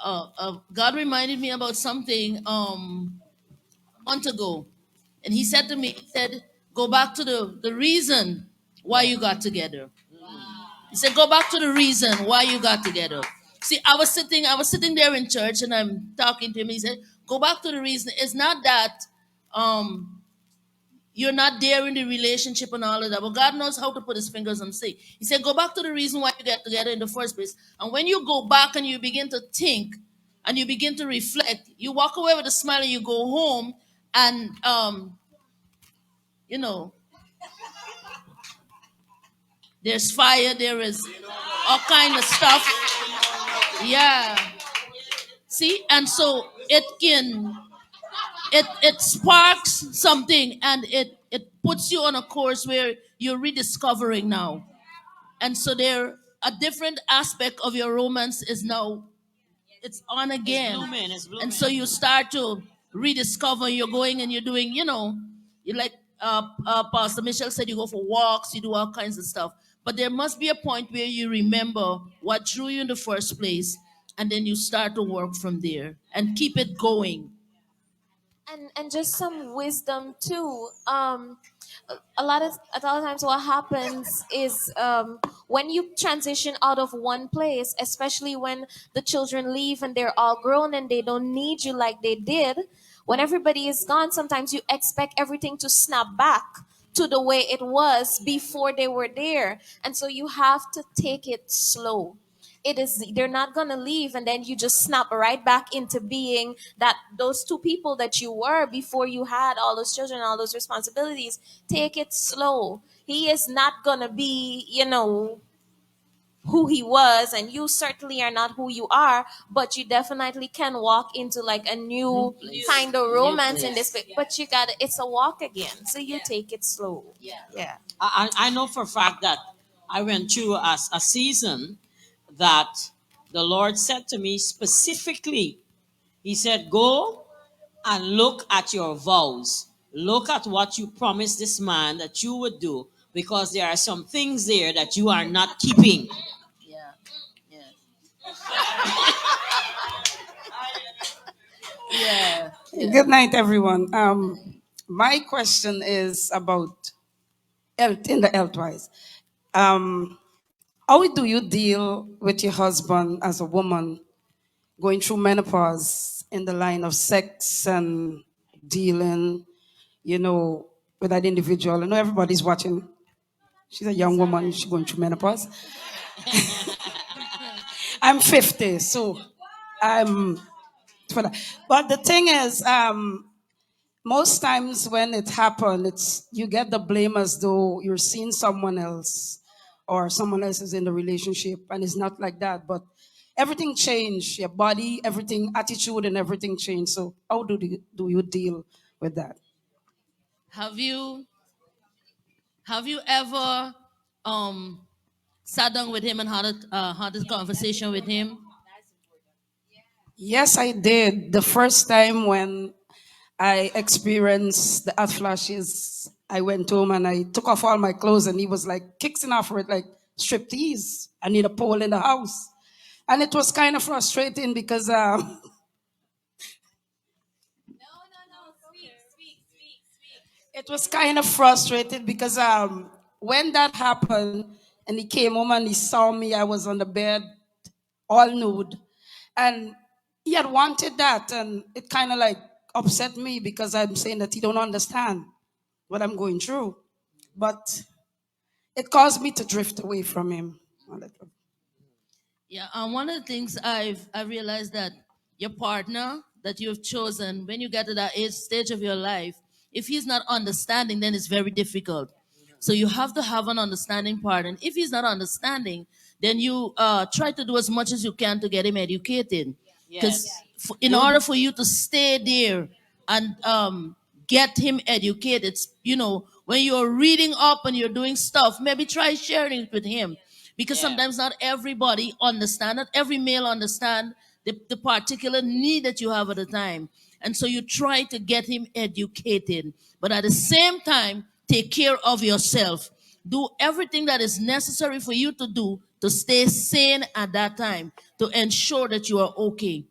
God reminded me about something a month ago, and He said to me, He said, "Go back to the reason why you got together." He said, "Go back to the reason why you got together." See, I was sitting there in church, and I'm talking to him. He said, "Go back to the reason. It's not that you're not there in the relationship and all of that, but God knows how to put His fingers on say." He said, "Go back to the reason why you get together in the first place. And when you go back and you begin to think and you begin to reflect, you walk away with a smile and you go home and you know, there's fire, there is all kind of stuff." Yeah. See, and so it sparks something, and it puts you on a course where you're rediscovering now. And so there a different aspect of your romance is now, it's on again. It's blooming. And so you start to rediscover. You're going and you're doing, you like Pastor Michelle said, you go for walks, you do all kinds of stuff. But there must be a point where you remember what drew you in the first place, and then you start to work from there and keep it going. And just some wisdom too. A lot of times what happens is, when you transition out of one place, especially when the children leave and they're all grown and they don't need you like they did, when everybody is gone, sometimes you expect everything to snap back to the way it was before they were there, and so you have to take it slow. It is, they're not going to leave and then you just snap right back into being that, those two people that you were before you had all those children, all those responsibilities. Take it slow. He is not going to be, who he was, and you certainly are not who you are, but you definitely can walk into like a new kind of romance in this, but you got to, it's a walk again, so you take it slow. Yeah. I know for a fact that I went through a season that the Lord said to me specifically, He said, go and look at your vows. Look at what you promised this man that you would do, because there are some things there that you are not keeping. Yeah. Yeah. Yeah. Good night, everyone. My question is about health, in the health wise. How do you deal with your husband as a woman going through menopause in the line of sex and dealing, with that individual? I know everybody's watching. She's a young woman, she's going through menopause. I'm 50, so I'm for that. But the thing is, most times when it happens, it's you get the blame as though you're seeing someone else or someone else is in the relationship, and it's not like that. But everything changed, your body, everything, attitude, and everything changed. So how do you deal with that? Have you have you ever sat down with him and had this conversation with him? Yes, I did. The first time when I experienced the hot flashes, I went home and I took off all my clothes, and he was like kicking off for it like striptease. I need a pole in the house. And it was kind of frustrating because it was kind of frustrated because when that happened and he came home and he saw me, I was on the bed all nude. And he had wanted that, and it kind of like upset me because I'm saying that he don't understand what I'm going through. But it caused me to drift away from him. Yeah, one of the things I realized that your partner that you've chosen, when you get to that age stage of your life, if he's not understanding, then it's very difficult. So you have to have an understanding part, and if he's not understanding, then you try to do as much as you can to get him educated. Because in order for you to stay there and get him educated, when you're reading up and you're doing stuff, maybe try sharing it with him, because sometimes not everybody understand, not every male understand the particular need that you have at the time, and so you try to get him educated, but at the same time take care of yourself. Do everything that is necessary for you to do to stay sane at that time, to ensure that you are okay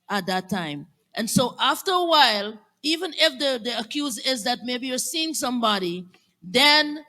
at that time. And so after a while, even if the accuse is that maybe you're seeing somebody, then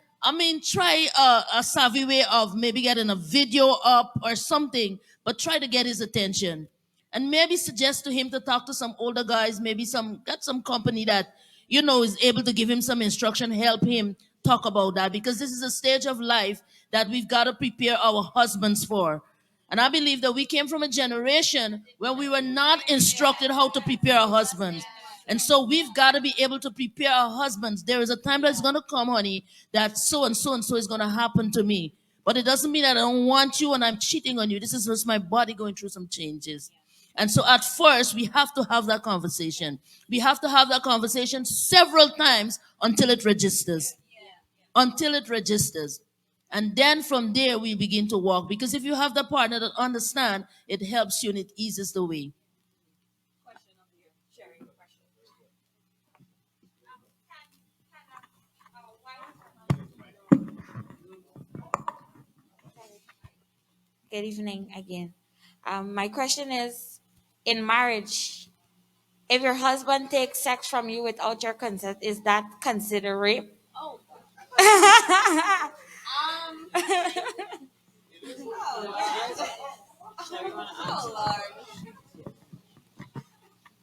try a savvy way of maybe getting a video up or something, but try to get his attention. And maybe suggest to him to talk to some older guys, maybe get some company that is able to give him some instruction, help him talk about that, because this is a stage of life that we've got to prepare our husbands for. And I believe that we came from a generation where we were not instructed how to prepare our husbands. And so we've got to be able to prepare our husbands. There is a time that's going to come, honey, that so and so and so is going to happen to me. But it doesn't mean that I don't want you and I'm cheating on you. This is just my body going through some changes. And so at first, we have to have that conversation. We have to have that conversation several times until it registers. Until it registers. And then from there, we begin to walk. Because if you have the partner that understands, it helps you and it eases the way. Good evening again. My question is, in marriage, If your husband takes sex from you without your consent, is that considered rape?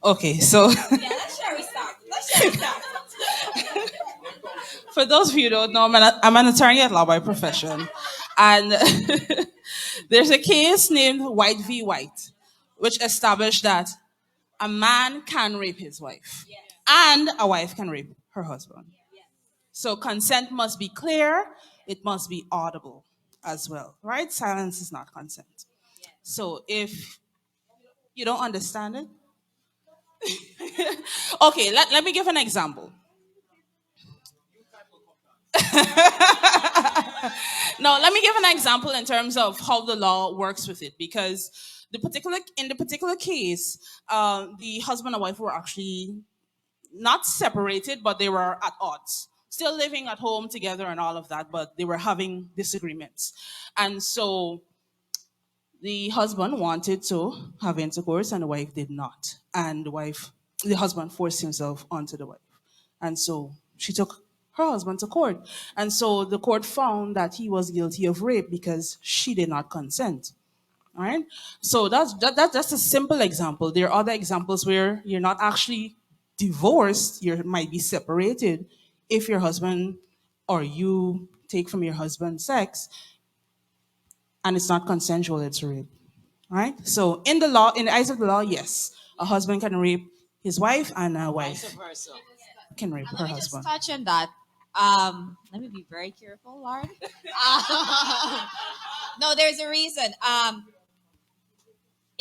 Okay, so Let's share we start. for those of you who don't know, I'm an attorney at law by profession. And there's a case named White v. White, which established that a man can rape his wife and a wife can rape her husband. So consent must be clear, it must be audible as well, right? Silence is not consent. So if you don't understand it, okay, let me give an example. No, let me give an example in terms of how the law works with it, because in the particular case, the husband and wife were actually not separated, but they were at odds, still living at home together and all of that, but they were having disagreements, and so the husband wanted to have intercourse and the wife did not, and the husband forced himself onto the wife, and so she took her husband to court, and so the court found that he was guilty of rape because she did not consent. All right, so that's a simple example. There are other examples where you're not actually divorced, you might be separated. If your husband or you take from your husband sex and it's not consensual, it's rape. All right, so in the law, in the eyes of the law, yes, a husband can rape his wife and a Vice wife versa. can rape her Let me just husband. touch on that. Let me be very careful, Lord. No, there's a reason.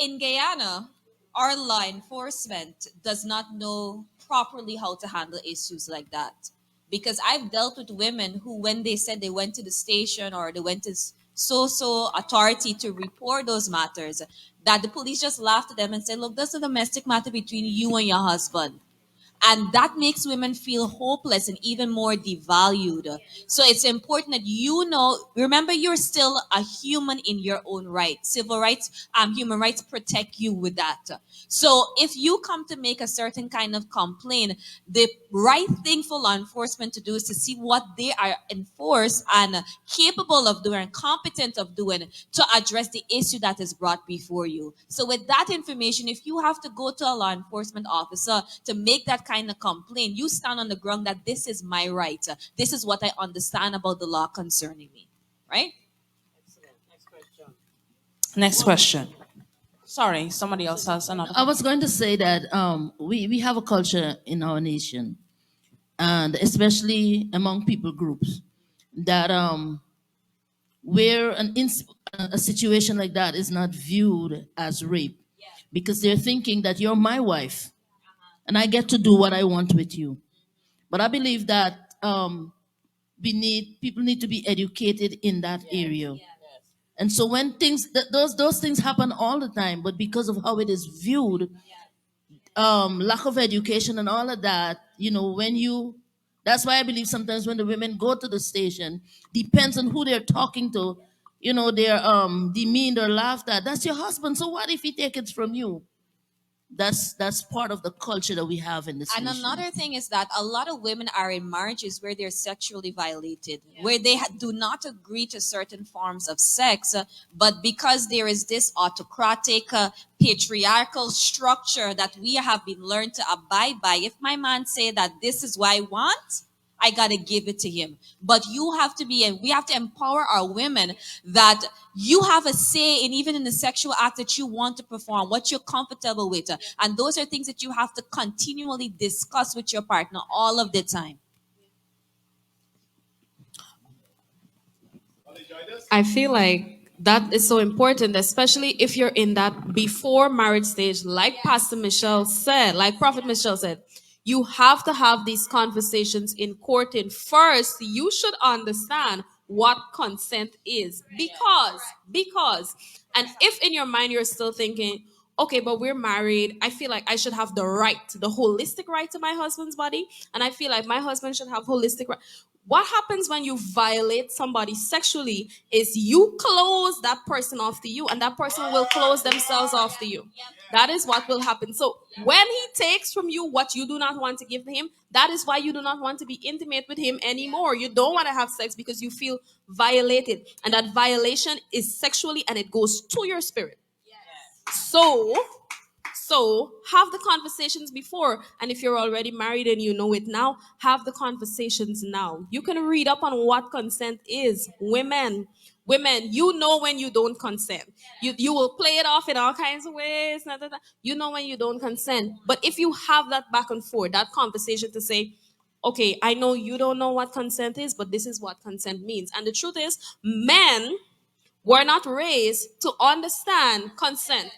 In Guyana, our law enforcement does not know properly how to handle issues like that. Because I've dealt with women who, when they said they went to the station or they went to so authority to report those matters, that the police just laughed at them and said, look, that's a domestic matter between you and your husband. And that makes women feel hopeless and even more devalued. So it's important that you know, remember, you're still a human in your own right. Civil rights, human rights protect you with that. So if you come to make a certain kind of complaint, the right thing for law enforcement to do is to see what they are enforced and capable of doing, competent of doing, to address the issue that is brought before you. So with that information, if you have to go to a law enforcement officer to make that kind of complaint, you stand on the ground that this is my right. This is what I understand about the law concerning me. Right? Excellent. Next question. Next question. Sorry, somebody else has another. I was going to say that we have a culture in our nation, and especially among people groups, that where a situation like that is not viewed as rape, because they're thinking that you're my wife, and I get to do what I want with you. But I believe that people need to be educated in that area. And so when those things happen all the time, but because of how it is viewed, lack of education and all of that, that's why I believe sometimes when the women go to the station, depends on who they're talking to, they're demeaned or laughed at. That's your husband, so what if he takes it from you? That's part of the culture that we have in this And nation. another thing is that a lot of women are in marriages where they're sexually violated, where they do not agree to certain forms of sex, but because there is this autocratic, patriarchal structure that we have been learned to abide by. If my man say that this is what I want, I gotta give it to him. But you have to be, and we have to empower our women that you have a say in even in the sexual act that you want to perform, what you're comfortable with. And those are things that you have to continually discuss with your partner all of the time. I feel like that is so important, especially if you're in that before marriage stage, like Pastor Michelle said, like Prophet Michelle said. You have to have these conversations in court. And first, you should understand what consent is. Because, and if in your mind you're still thinking, okay, but we're married, I feel like I should have the holistic right to my husband's body, and I feel like my husband should have holistic right. What happens when you violate somebody sexually is you close that person off to you, and that person will close themselves off to you. That is what will happen. So when he takes from you what you do not want to give to him, that is why you do not want to be intimate with him anymore. You don't want to have sex because you feel violated. And that violation is sexually and it goes to your spirit. So have the conversations before. And if you're already married and you know it now, have the conversations now. You can read up on what consent is. Women, you know when you don't consent. You will play it off in all kinds of ways. You know when you don't consent. But if you have that back and forth, that conversation to say, okay, I know you don't know what consent is, but this is what consent means. And the truth is, men were not raised to understand consent.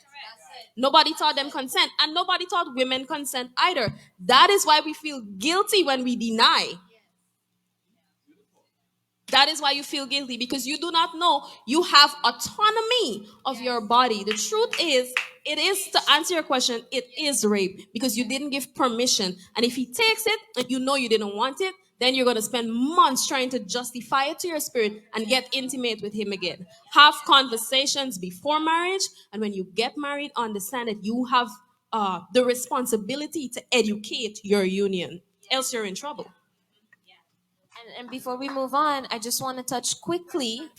Nobody taught them consent, and nobody taught women consent either. That is why we feel guilty when we deny. That is why you feel guilty, because you do not know you have autonomy of your body. The truth is, it is, to answer your question, it is rape because you didn't give permission. And if he takes it and you know you didn't want it, then you're going to spend months trying to justify it to your spirit and get intimate with him again. Have conversations before marriage. And when you get married, understand that you have the responsibility to educate your union. Else you're in trouble. And before we move on, I just want to touch quickly.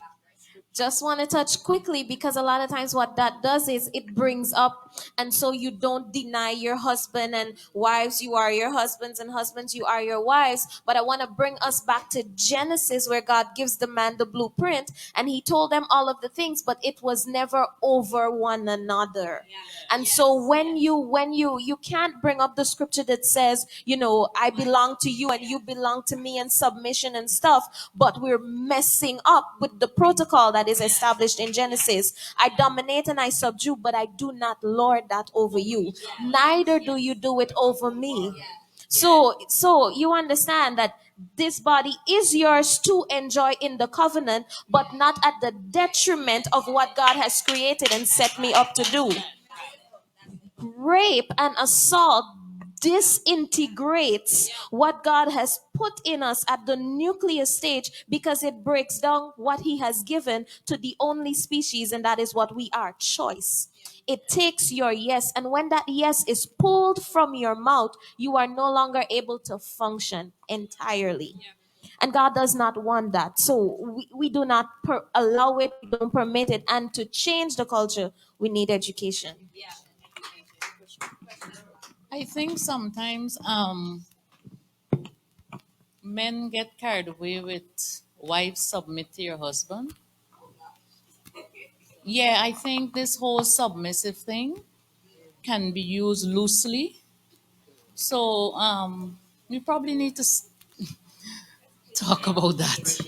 Because a lot of times what that does is it brings up, and so you don't deny your husband, and wives, you are your husbands, and husbands, you are your wives. But I want to bring us back to Genesis, where God gives the man the blueprint and he told them all of the things, but it was never over one another. And so when you can't bring up the scripture that says, I belong to you and you belong to me, and submission and stuff, but we're messing up with the protocol that is established in Genesis. I dominate and I subdue, but I do not lord that over you. Neither do you do it over me. So you understand that this body is yours to enjoy in the covenant, but not at the detriment of what God has created and set me up to do. Rape and assault disintegrates what God has put in us at the nuclear stage, because it breaks down what he has given to the only species, and that is what we are: choice. It takes your yes, and when that yes is pulled from your mouth, you are no longer able to function entirely. And God does not want that. So we do not allow it, we don't permit it. And to change the culture, we need education. I think sometimes men get carried away with wives submit to your husband. Yeah, I think this whole submissive thing can be used loosely. So we probably need to talk about that.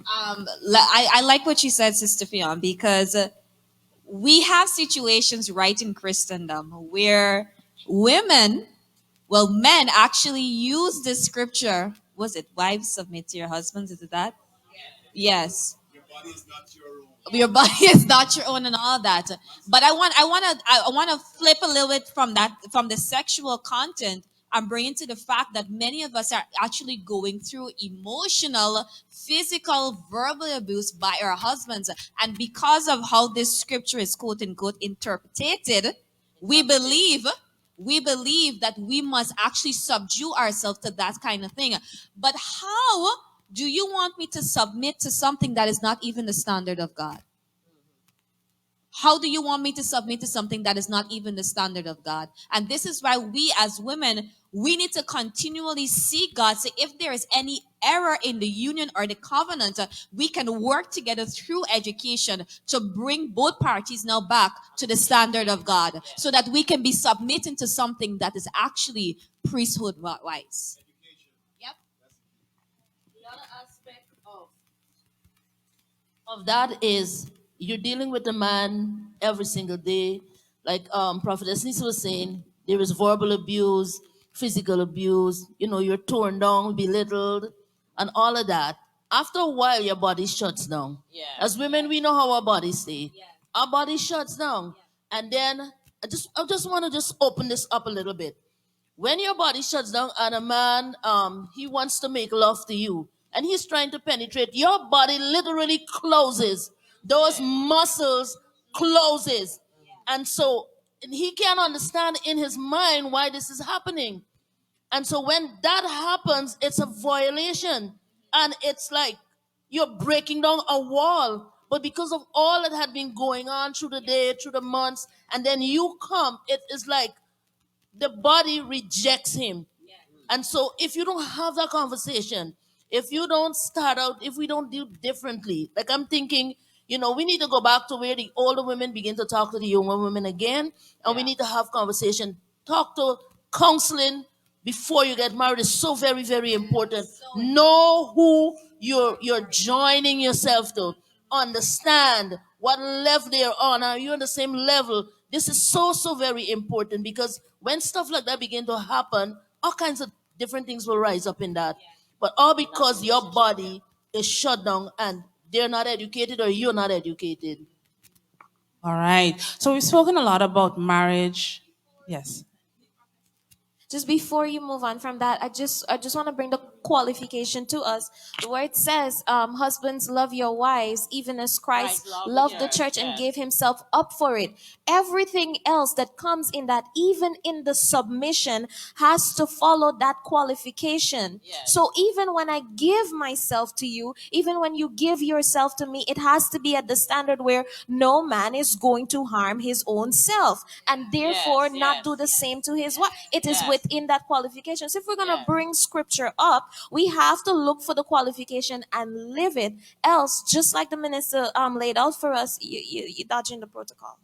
I like what you said, Sister Fion, because we have situations right in Christendom where men actually use this scripture. Was it wives submit to your husbands? Is it that? Yes. Your body is not your own and all that. But I want to flip a little bit from the sexual content, and bring it to the fact that many of us are actually going through emotional, physical, verbal abuse by our husbands. And because of how this scripture is quote unquote interpreted, we believe that we must actually subdue ourselves to that kind of thing. But how do you want me to submit to something that is not even the standard of God? How do you want me to submit to something that is not even the standard of God? And this is why we as women, we need to continually seek God. So if there is any error in the union or the covenant, we can work together through education to bring both parties now back to the standard of God, so that we can be submitting to something that is actually priesthood wise. Yep. The other aspect of that is you're dealing with a man every single day. Like Prophetess Nisa was saying, there is verbal abuse, physical abuse, you're torn down, belittled, and all of that. After a while, your body shuts down. Yeah. As women, we know how our bodies stay. Yeah. Our body shuts down. Yeah. And then I just want to just open this up a little bit. When your body shuts down and a man, he wants to make love to you and he's trying to penetrate, your body literally closes. those muscles closes. And so he can't understand in his mind why this is happening. And so when that happens, it's a violation. And it's like you're breaking down a wall. But because of all that had been going on through the day, through the months, and then you come, it is like the body rejects him. And so if you don't have that conversation, if you don't start out, if we don't do differently, like I'm thinking, we need to go back to where the older women begin to talk to the younger women again, and we need to have conversation. Talk to counseling before you get married is so very, very important. Know who you're joining yourself to. Understand what level they're on. Are you on the same level? This is so, so very important, because when stuff like that begin to happen, all kinds of different things will rise up in that. But all because your body is shut down and they're not educated or you're not educated. All right. So we've spoken a lot about marriage. Yes. Just before you move on from that, I just want to bring the qualification to us where it says, husbands, love your wives even as Christ loved the church and gave himself up for it. Everything else that comes in that, even in the submission, has to follow that qualification. So even when I give myself to you, even when you give yourself to me, it has to be at the standard where no man is going to harm his own self and therefore not do the same to his wife. It is within that qualification. So if we're going to bring scripture up, we have to look for the qualification and live it. Else, just like the minister laid out for us, you're dodging the protocol.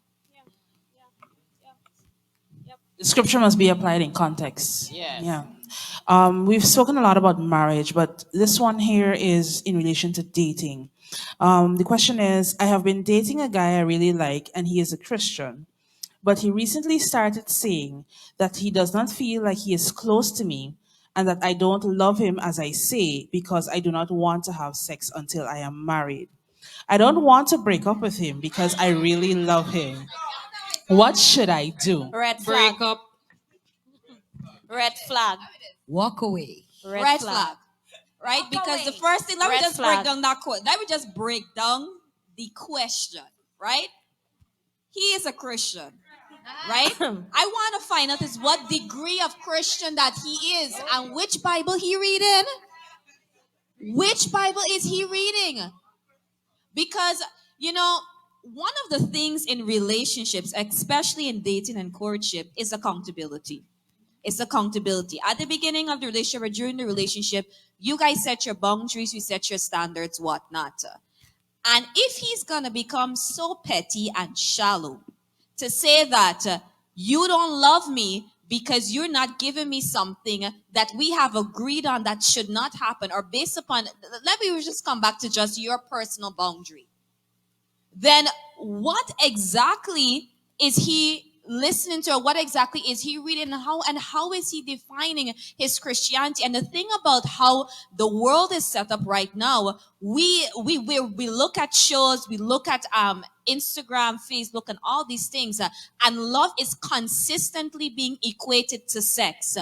The scripture must be applied in context. Yes. Yeah. We've spoken a lot about marriage, but this one here is in relation to dating. The question is, I have been dating a guy I really like, and he is a Christian. But he recently started saying that he does not feel like he is close to me and that I don't love him as I say because I do not want to have sex until I am married. I don't want to break up with him because I really love him. What should I do? Red flag. Break up. Red flag. Walk away. Red flag. Right? Because the first thing, let me just break down that quote. Let me just break down the question, right? He is a Christian, right? I want to find out is what degree of Christian that he is and which Bible he reading. Which Bible is he reading? Because, one of the things in relationships, especially in dating and courtship, is accountability. It's accountability. At the beginning of the relationship or during the relationship, you guys set your boundaries, you set your standards, whatnot. And if he's going to become so petty and shallow to say that you don't love me because you're not giving me something that we have agreed on that should not happen, or based upon, let me just come back to just your personal boundary, then what exactly is he listening to, or what exactly is he reading, and how is he defining his Christianity? And the thing about how the world is set up right now, we look at shows, we look at Instagram, Facebook, and all these things, and love is consistently being equated to sex.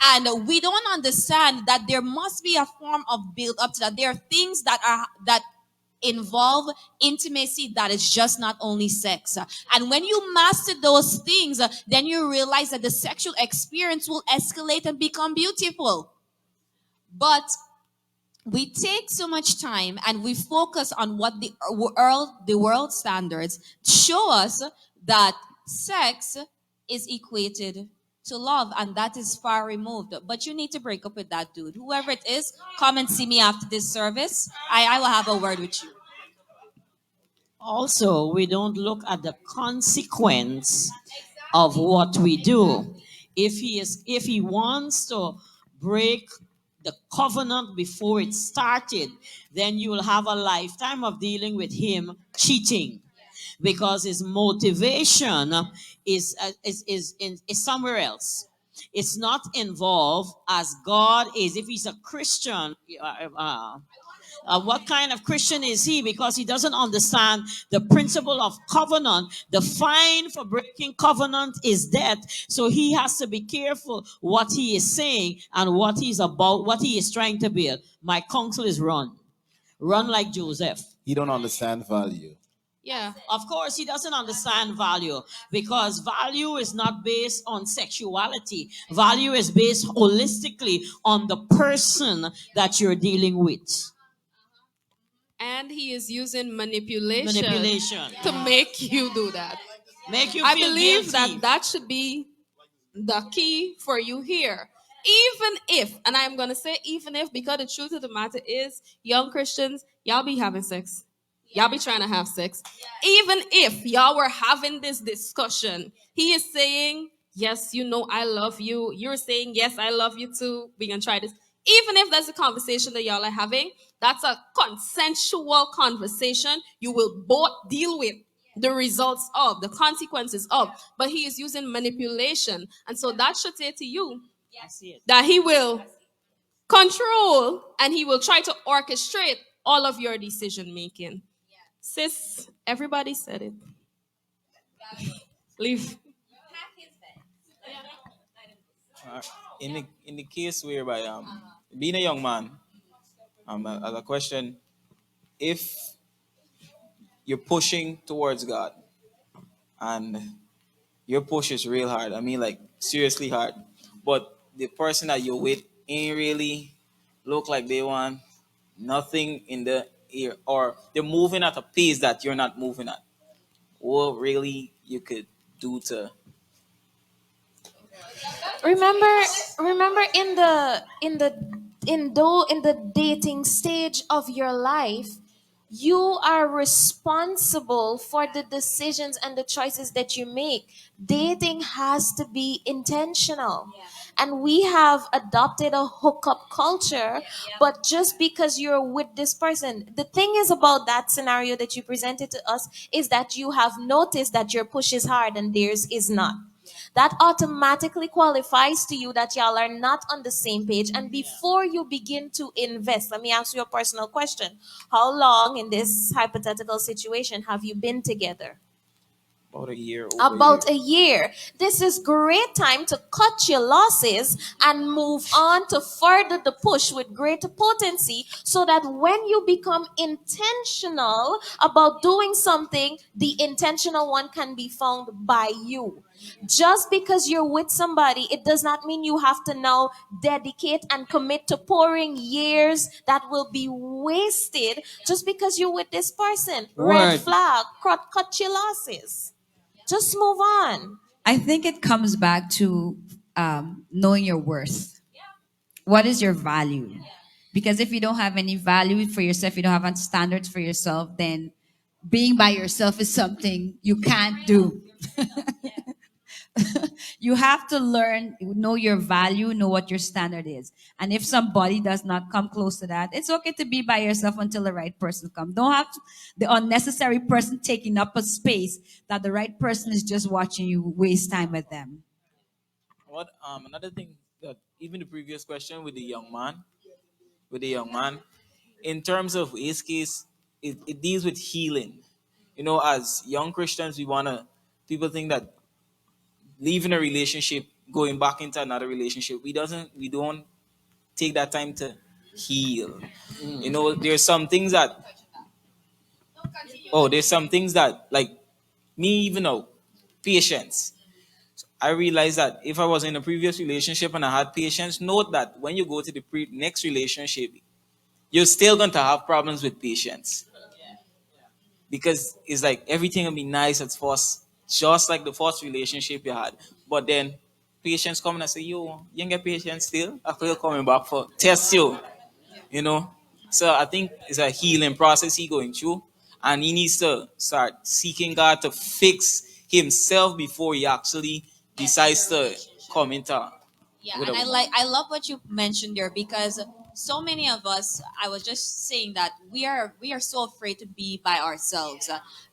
And we don't understand that there must be a form of build up to that. There are things that involve intimacy that is just not only sex. And when you master those things, then you realize that the sexual experience will escalate and become beautiful. But we take so much time and we focus on what the world standards show us that sex is equated to love, and that is far removed. But you need to break up with that dude. Whoever it is, come and see me after this service. I will have a word with you. Also, we don't look at the consequence of what we do. If he wants to break the covenant before it started, then you will have a lifetime of dealing with him cheating, because his motivation is somewhere else. It's not involved as God is. If he's a Christian, what kind of Christian is he? Because he doesn't understand the principle of covenant. The fine for breaking covenant is death. So he has to be careful what he is saying and what he's about, what he is trying to build. My counsel is run. Run like Joseph. He don't understand value. Yeah. Of course, he doesn't understand value because value is not based on sexuality. Value is based holistically on the person that you're dealing with. And he is using manipulation, Manipulation. to make you do that. Make you I feel believe guilty. that should be the key for you here. Even if, and I'm going to say even if, because the truth of the matter is, young Christians, y'all be having sex. Y'all be trying to have sex. Even if y'all were having this discussion, he is saying, yes, you know, I love you. You're saying, yes, I love you too. We can try this. Even if that's a conversation that y'all are having, that's a consensual conversation you will both deal with the results of, the consequences of. But he is using manipulation. And so that should say to you that he will control and he will try to orchestrate all of your decision making. Sis, everybody said it. Leave. In the case whereby being a young man, as a question, if you're pushing towards God and your push is real hard, I mean like seriously hard, but the person that you're with ain't really look like they want nothing in the ear, or they're moving at a pace that you're not moving at, what really you could do to Remember in the dating stage of your life, you are responsible for the decisions and the choices that you make. Dating has to be intentional. And we have adopted a hookup culture, but just because you're with this person, the thing is about that scenario that you presented to us is that you have noticed that your push is hard and theirs is not. That automatically qualifies to you that y'all are not on the same page. And before you begin to invest, let me ask you a personal question. How long in this hypothetical situation have you been together? about a year About a year. This is great time to cut your losses and move on to further the push with greater potency, so that when you become intentional about doing something, the intentional one can be found by you. Just because you're with somebody, it does not mean you have to now dedicate and commit to pouring years that will be wasted just because you're with this person. Red Word. flag, cut your losses. Just move on. I think it comes back to knowing your worth. What is your value? Because if you don't have any value for yourself, you don't have any standards for yourself, then being by yourself is something you can't do. You have to learn, know your value, know what your standard is. And if somebody does not come close to that, it's okay to be by yourself until the right person comes. Don't have the unnecessary person taking up a space that the right person is just watching you waste time with them. what another thing that even the previous question with the young man, in terms of his case, it deals with healing. You know, as young Christians, people think that leaving a relationship, going back into another relationship, we don't take that time to heal. You know, there's some things that like me even know, patience. I realized that if I was in a previous relationship and I had patience, note that when you go to the next relationship, you're still going to have problems with patience. Because it's like everything will be nice at first, just like the first relationship you had. But then patience come and say, yo, you ain't get patience still? I feel coming back for test you, you know? So I think it's a healing process he going through. And he needs to start seeking God to fix himself before he actually decides to come into. Yeah, with and a- I love what you mentioned there, because so many of us, I was just saying that we are so afraid to be by ourselves.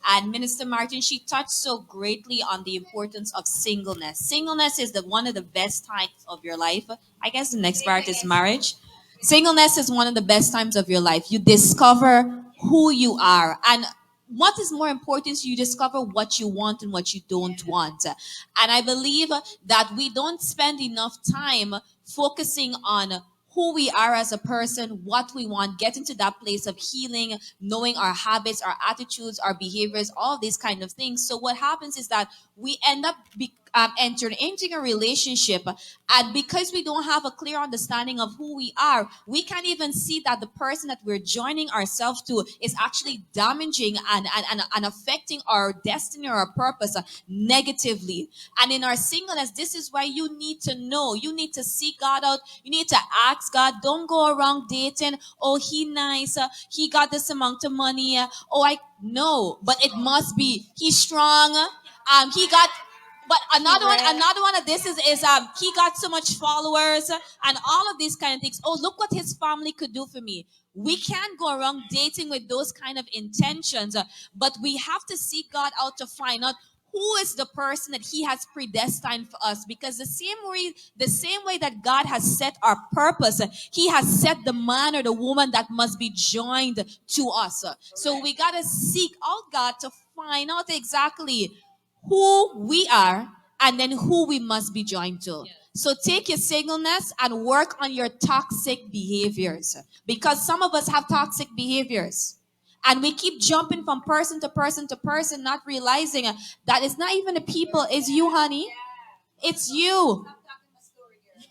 And Minister Martin, she touched so greatly on the importance of singleness. Singleness is the one of the best times of your life. I guess the next part is marriage. Singleness is one of the best times of your life. You discover who you are, and what is more important is you discover what you want and what you don't want. And I believe that we don't spend enough time focusing on who we are as a person, what we want, get into that place of healing, knowing our habits, our attitudes, our behaviors, all these kind of things. So what happens is that we end up entering into a relationship, and because we don't have a clear understanding of who we are, we can't even see that the person that we're joining ourselves to is actually damaging and affecting our destiny or our purpose negatively. And in our singleness, this is why you need to know, you need to seek God out, you need to ask God. Don't go around dating, oh, he nice, he got this amount of money, oh, I no, but it must be he's strong, he got. But another one of this is he got so much followers and all of these kind of things. Oh, look what his family could do for me. We can't go around dating with those kind of intentions, but we have to seek God out to find out who is the person that he has predestined for us. Because the same way that God has set our purpose, he has set the man or the woman that must be joined to us. So we got to seek out God to find out exactly who we are and then who we must be joined to. So take your singleness and work on your toxic behaviors, because some of us have toxic behaviors and we keep jumping from person to person to person, not realizing that it's not even the people, it's you, honey. It's you.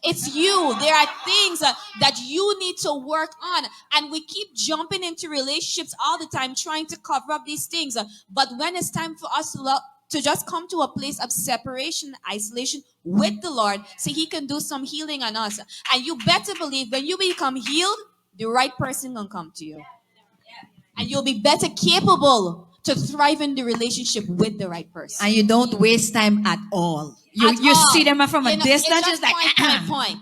It's you. There are things that you need to work on. And we keep jumping into relationships all the time, trying to cover up these things. But when it's time for us to just come to a place of separation, isolation with the Lord, so he can do some healing on us. And you better believe when you become healed, the right person gonna come to you. And you'll be better capable to thrive in the relationship with the right person. And you don't waste time at all. You see them from a distance, it's it's like point.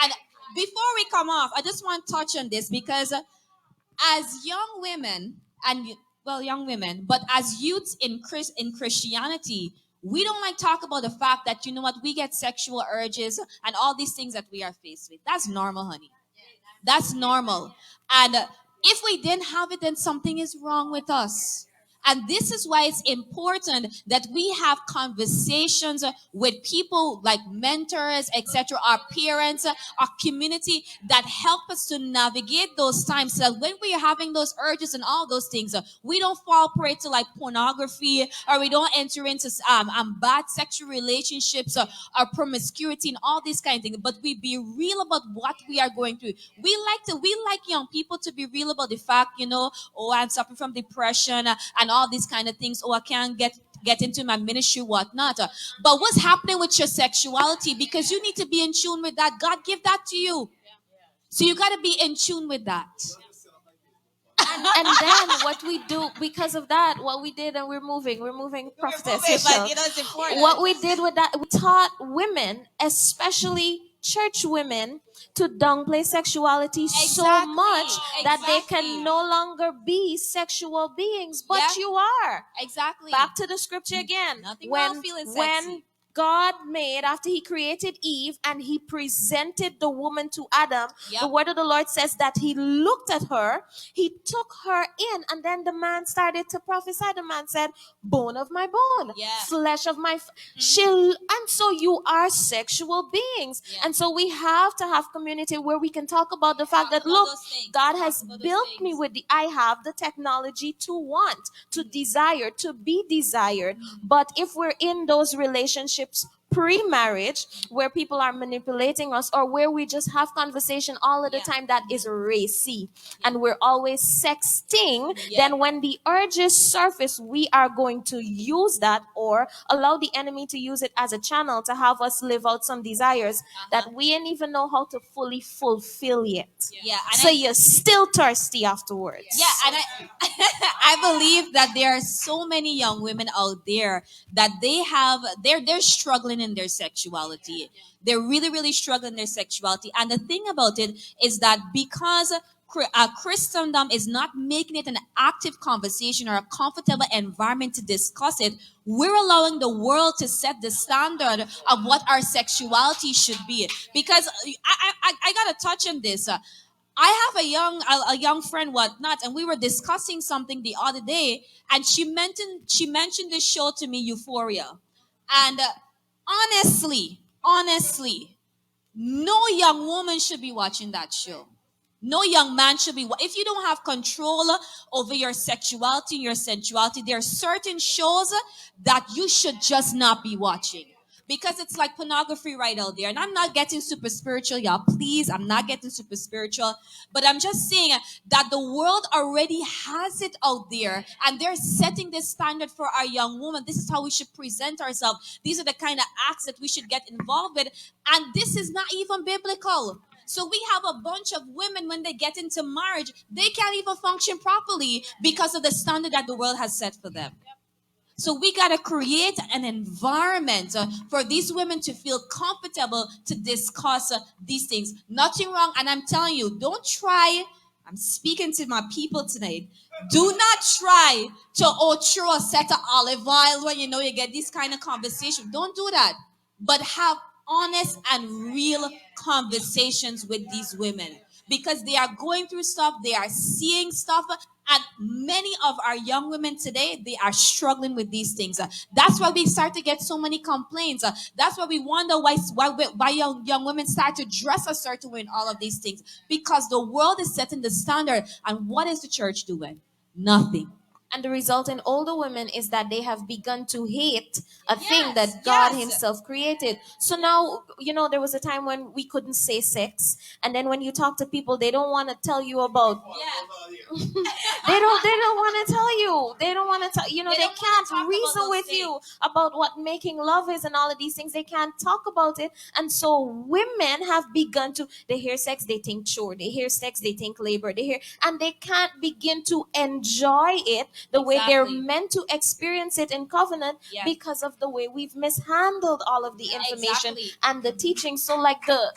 And before we come off, I just want to touch on this, because as young women, but as youths in Christianity, we don't like talk about the fact that, you know what, we get sexual urges and all these things that we are faced with. That's normal, honey. That's normal. And if we didn't have it, then something is wrong with us. And this is why it's important that we have conversations with people like mentors, etc., our parents, our community, that help us to navigate those times, so that when we are having those urges and all those things, we don't fall prey to like pornography, or we don't enter into bad sexual relationships, or promiscuity and all these kind of things. But we be real about what we are going through. We like young people to be real about the fact, you know, oh, I'm suffering from depression and all these kind of things. Oh, I can't get into my ministry, whatnot. But what's happening with your sexuality? Because you need to be in tune with that. God give that to you. So you got to be in tune with that. And then what we do because of that, what we did, and we're moving, prophetess. But you know, it's important. What we did with that, we taught women, especially church women, to downplay sexuality so much that they can no longer be sexual beings. But you are. Exactly. Back to the scripture again. Nothing wrong feeling sexy. When God made, after he created Eve and he presented the woman to Adam, the word of the Lord says that he looked at her, he took her in, and then the man started to prophesy. The man said, bone of my bone, flesh of my and so you are sexual beings. And so we have to have community where we can talk about the fact that, look, God has built me with I have the technology to want, to desire, to be desired. But if we're in those relationships pre-marriage where people are manipulating us, or where we just have conversation all of the time that is racy, and we're always sexting, then when the urges surface, we are going to use that, or allow the enemy to use it as a channel to have us live out some desires that we ain't even know how to fully fulfill yet. So you're still thirsty afterwards. And I believe that there are so many young women out there that they're struggling in their sexuality. They're really, really struggling in their sexuality. And the thing about it is that because Christendom is not making it an active conversation or a comfortable environment to discuss it, we're allowing the world to set the standard of what our sexuality should be. Because I gotta touch on this. I have a young friend, whatnot, and we were discussing something the other day, and she mentioned this show to me, Euphoria. And honestly, No young woman should be watching that show. No young man should be. If you don't have control over your sexuality and your sensuality, there are certain shows that you should just not be watching. Because it's like pornography right out there. And I'm not getting super spiritual, y'all. Please, I'm not getting super spiritual. But I'm just saying that the world already has it out there. And they're setting this standard for our young women. This is how we should present ourselves. These are the kind of acts that we should get involved with. And this is not even biblical. So we have a bunch of women when they get into marriage, they can't even function properly because of the standard that the world has set for them. So we got to create an environment for these women to feel comfortable to discuss these things. Nothing wrong. And I'm telling you, don't try. I'm speaking to my people tonight. Do not try to throw a set of olive oil when you know you get this kind of conversation. Don't do that. But have honest and real conversations with these women because they are going through stuff, they are seeing stuff, and many of our young women today, they are struggling with these things. That's why we start to get so many complaints. That's why we wonder why young women start to dress a certain way in all of these things, because the world is setting the standard. And what is the church doing? Nothing. And the result in older women is that they have begun to hate a thing that God Himself created. So now, there was a time when we couldn't say sex, and then when you talk to people, they don't want to tell you about. They don't want to tell you. They don't want to tell. They can't reason with you about what making love is and all of these things. They can't talk about it, and so women have begun to. They hear sex, they think chore. They hear sex, they think labor. And they can't begin to enjoy it the way they're meant to experience it in covenant because of the way we've mishandled all of the information and the teaching. So like the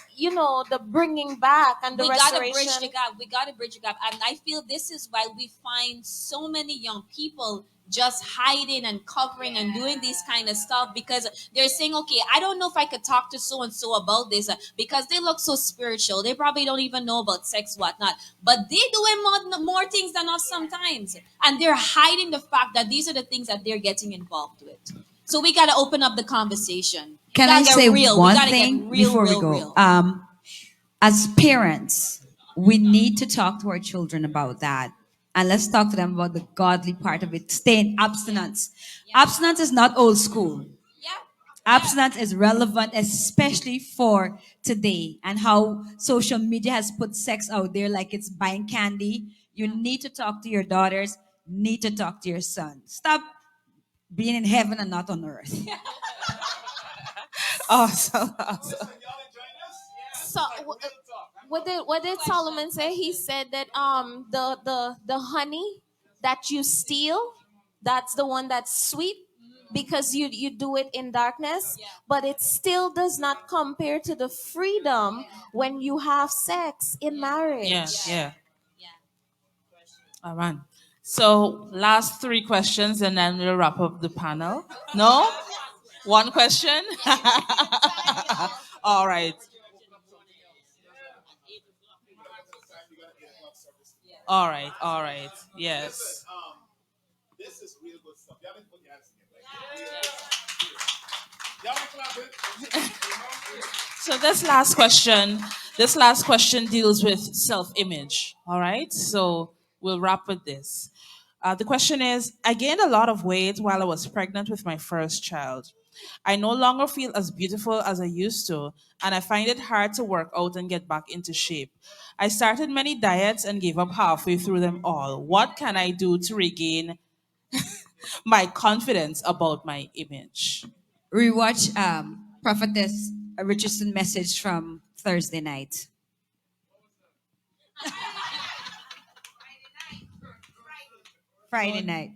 bringing back and the restoration. We got to bridge the gap. And I feel this is why we find so many young people just hiding and covering and doing this kind of stuff, because they're saying, okay, I don't know if I could talk to so and so about this because they look so spiritual. They probably don't even know about sex, whatnot, but they're doing more things than us sometimes, and they're hiding the fact that these are the things that they're getting involved with. So we got to open up the conversation. Can I say one thing before we go? As parents, we need to talk to our children about that. And let's talk to them about the godly part of it. Stay in abstinence. Abstinence is not old school. Abstinence is relevant, especially for today and how social media has put sex out there like it's buying candy. You need to talk to your daughters, need to talk to your son. Stop being in heaven and not on earth. Awesome. So what did Solomon say? He said that the honey that you steal, that's the one that's sweet because you do it in darkness, but it still does not compare to the freedom when you have sex in marriage. Yeah. All right. So last 3 questions and then we'll wrap up the panel. No? 1 question? All right. All right. Yes. This is real good stuff. You haven't put your hands together. So this last question deals with self-image. All right. So we'll wrap with this. The question is, I gained a lot of weight while I was pregnant with my first child. I no longer feel as beautiful as I used to, and I find it hard to work out and get back into shape. I started many diets and gave up halfway through them all. What can I do to regain my confidence about my image? Rewatch Prophetess Richardson message from Thursday night. Friday night.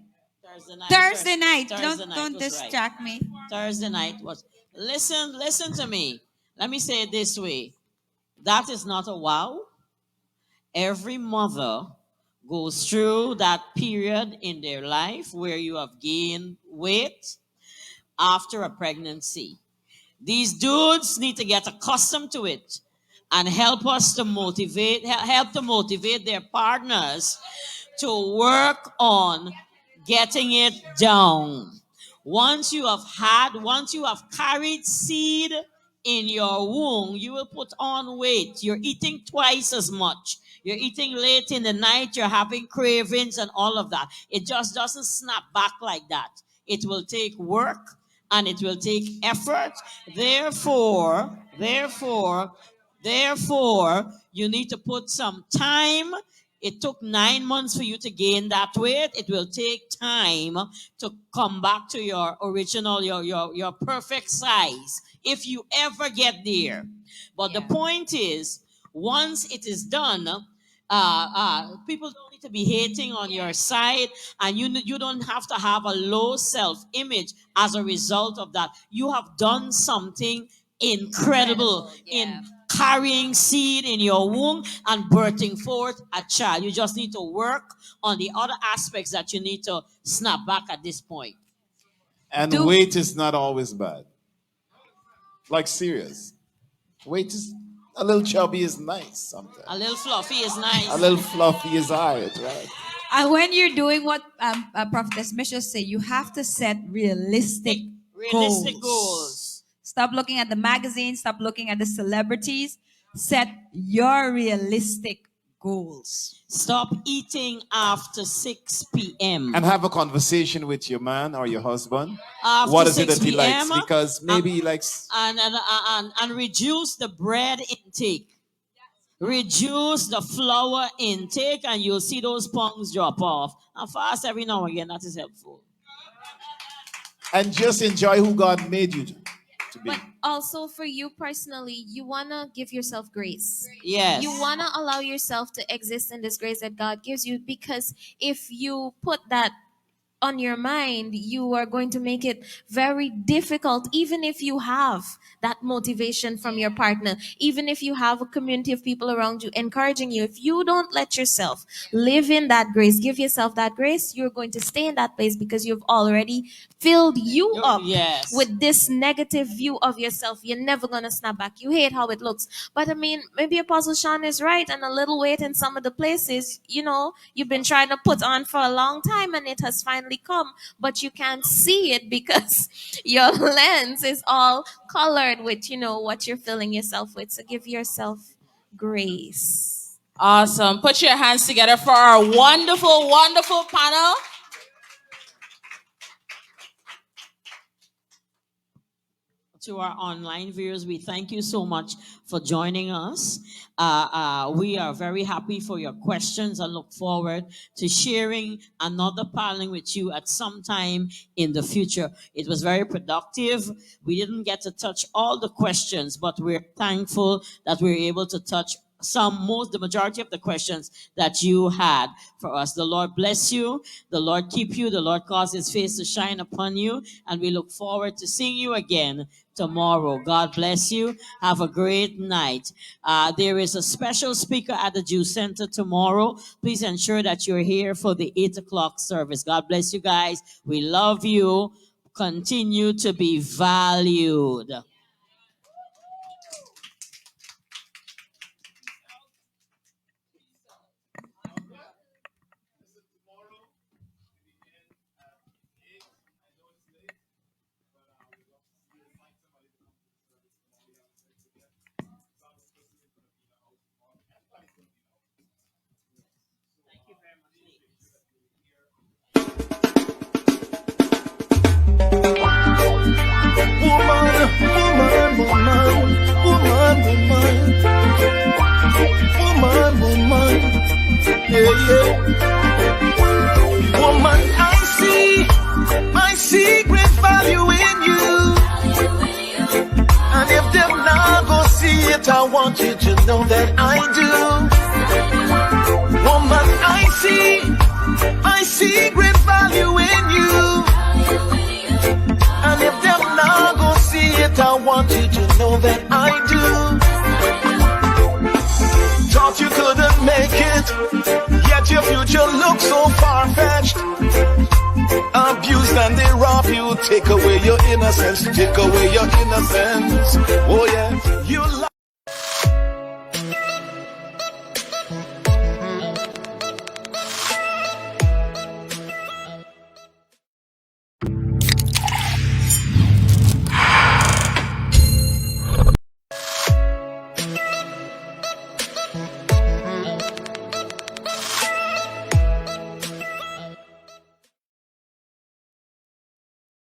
Thursday night. Don't distract me. Thursday night was. Listen to me. Let me say it this way. That is not a wow. Every mother goes through that period in their life where you have gained weight after a pregnancy. These dudes need to get accustomed to it and help to motivate their partners to work on getting it down. Once you have carried seed in your womb, you will put on weight. You're eating twice as much. You're eating late in the night. You're having cravings and all of that. It just doesn't snap back like that. It will take work and it will take effort. Therefore, you need to put some time. It took 9 months for you to gain that weight. It will take time to come back to your original, your perfect size, if you ever get there. But the point is, once it is done, people don't need to be hating on your side, and you don't have to have a low self-image as a result of that. You have done something incredible in carrying seed in your womb and birthing forth a child. You just need to work on the other aspects that you need to snap back at this point. And weight is not always bad. Like serious. Weight is a little chubby is nice sometimes. A little fluffy is nice. A little fluffy is alright, right? And when you're doing what Prophetess Misha said, you have to set realistic goals. Stop looking at the magazines. Stop looking at the celebrities. Set your realistic goals. Stop eating after 6 p.m. And have a conversation with your man or your husband. After what is it 6 that he likes? p.m., Because maybe he likes... And reduce the bread intake. Reduce the flour intake, and you'll see those pungs drop off. And fast every now and again, that is helpful. And just enjoy who God made you to be. But also for you personally, you want to give yourself grace. Yes. You want to allow yourself to exist in this grace that God gives you, because if you put that on your mind, you are going to make it very difficult, even if you have that motivation from your partner, even if you have a community of people around you encouraging you. If you don't let yourself live in that grace, give yourself that grace, you're going to stay in that place because you've already filled you up with this negative view of yourself. You're never going to snap back. You hate how it looks. But I mean, maybe Apostle Sean is right, and a little weight in some of the places, you know, you've been trying to put on for a long time, and it has finally come, but you can't see it because your lens is all colored with, you know, what you're filling yourself with. So give yourself grace. Awesome. Put your hands together for our wonderful, wonderful panel. To our online viewers, we thank you so much for joining us. We are very happy for your questions and look forward to sharing another panel with you at some time in the future. It was very productive. We didn't get to touch all the questions, but we're thankful that we were able to touch the majority of the questions that you had for us. The Lord bless you. The Lord keep you. The Lord cause his face to shine upon you. And we look forward to seeing you again tomorrow. God bless you. Have a great night. There is a special speaker at the Jew Center tomorrow. Please ensure that you're here for the 8 o'clock service. God bless you guys. We love you. Continue to be valued. Woman, I see great value in you. And if them not go see it, I want you to know that I do. Woman, I see great value in you. And if them not go see it, I want you to know that I do. Thought you couldn't make it, yet your future looks so far-fetched. Abused and they rob you, take away your innocence, take away your innocence. Oh yeah, you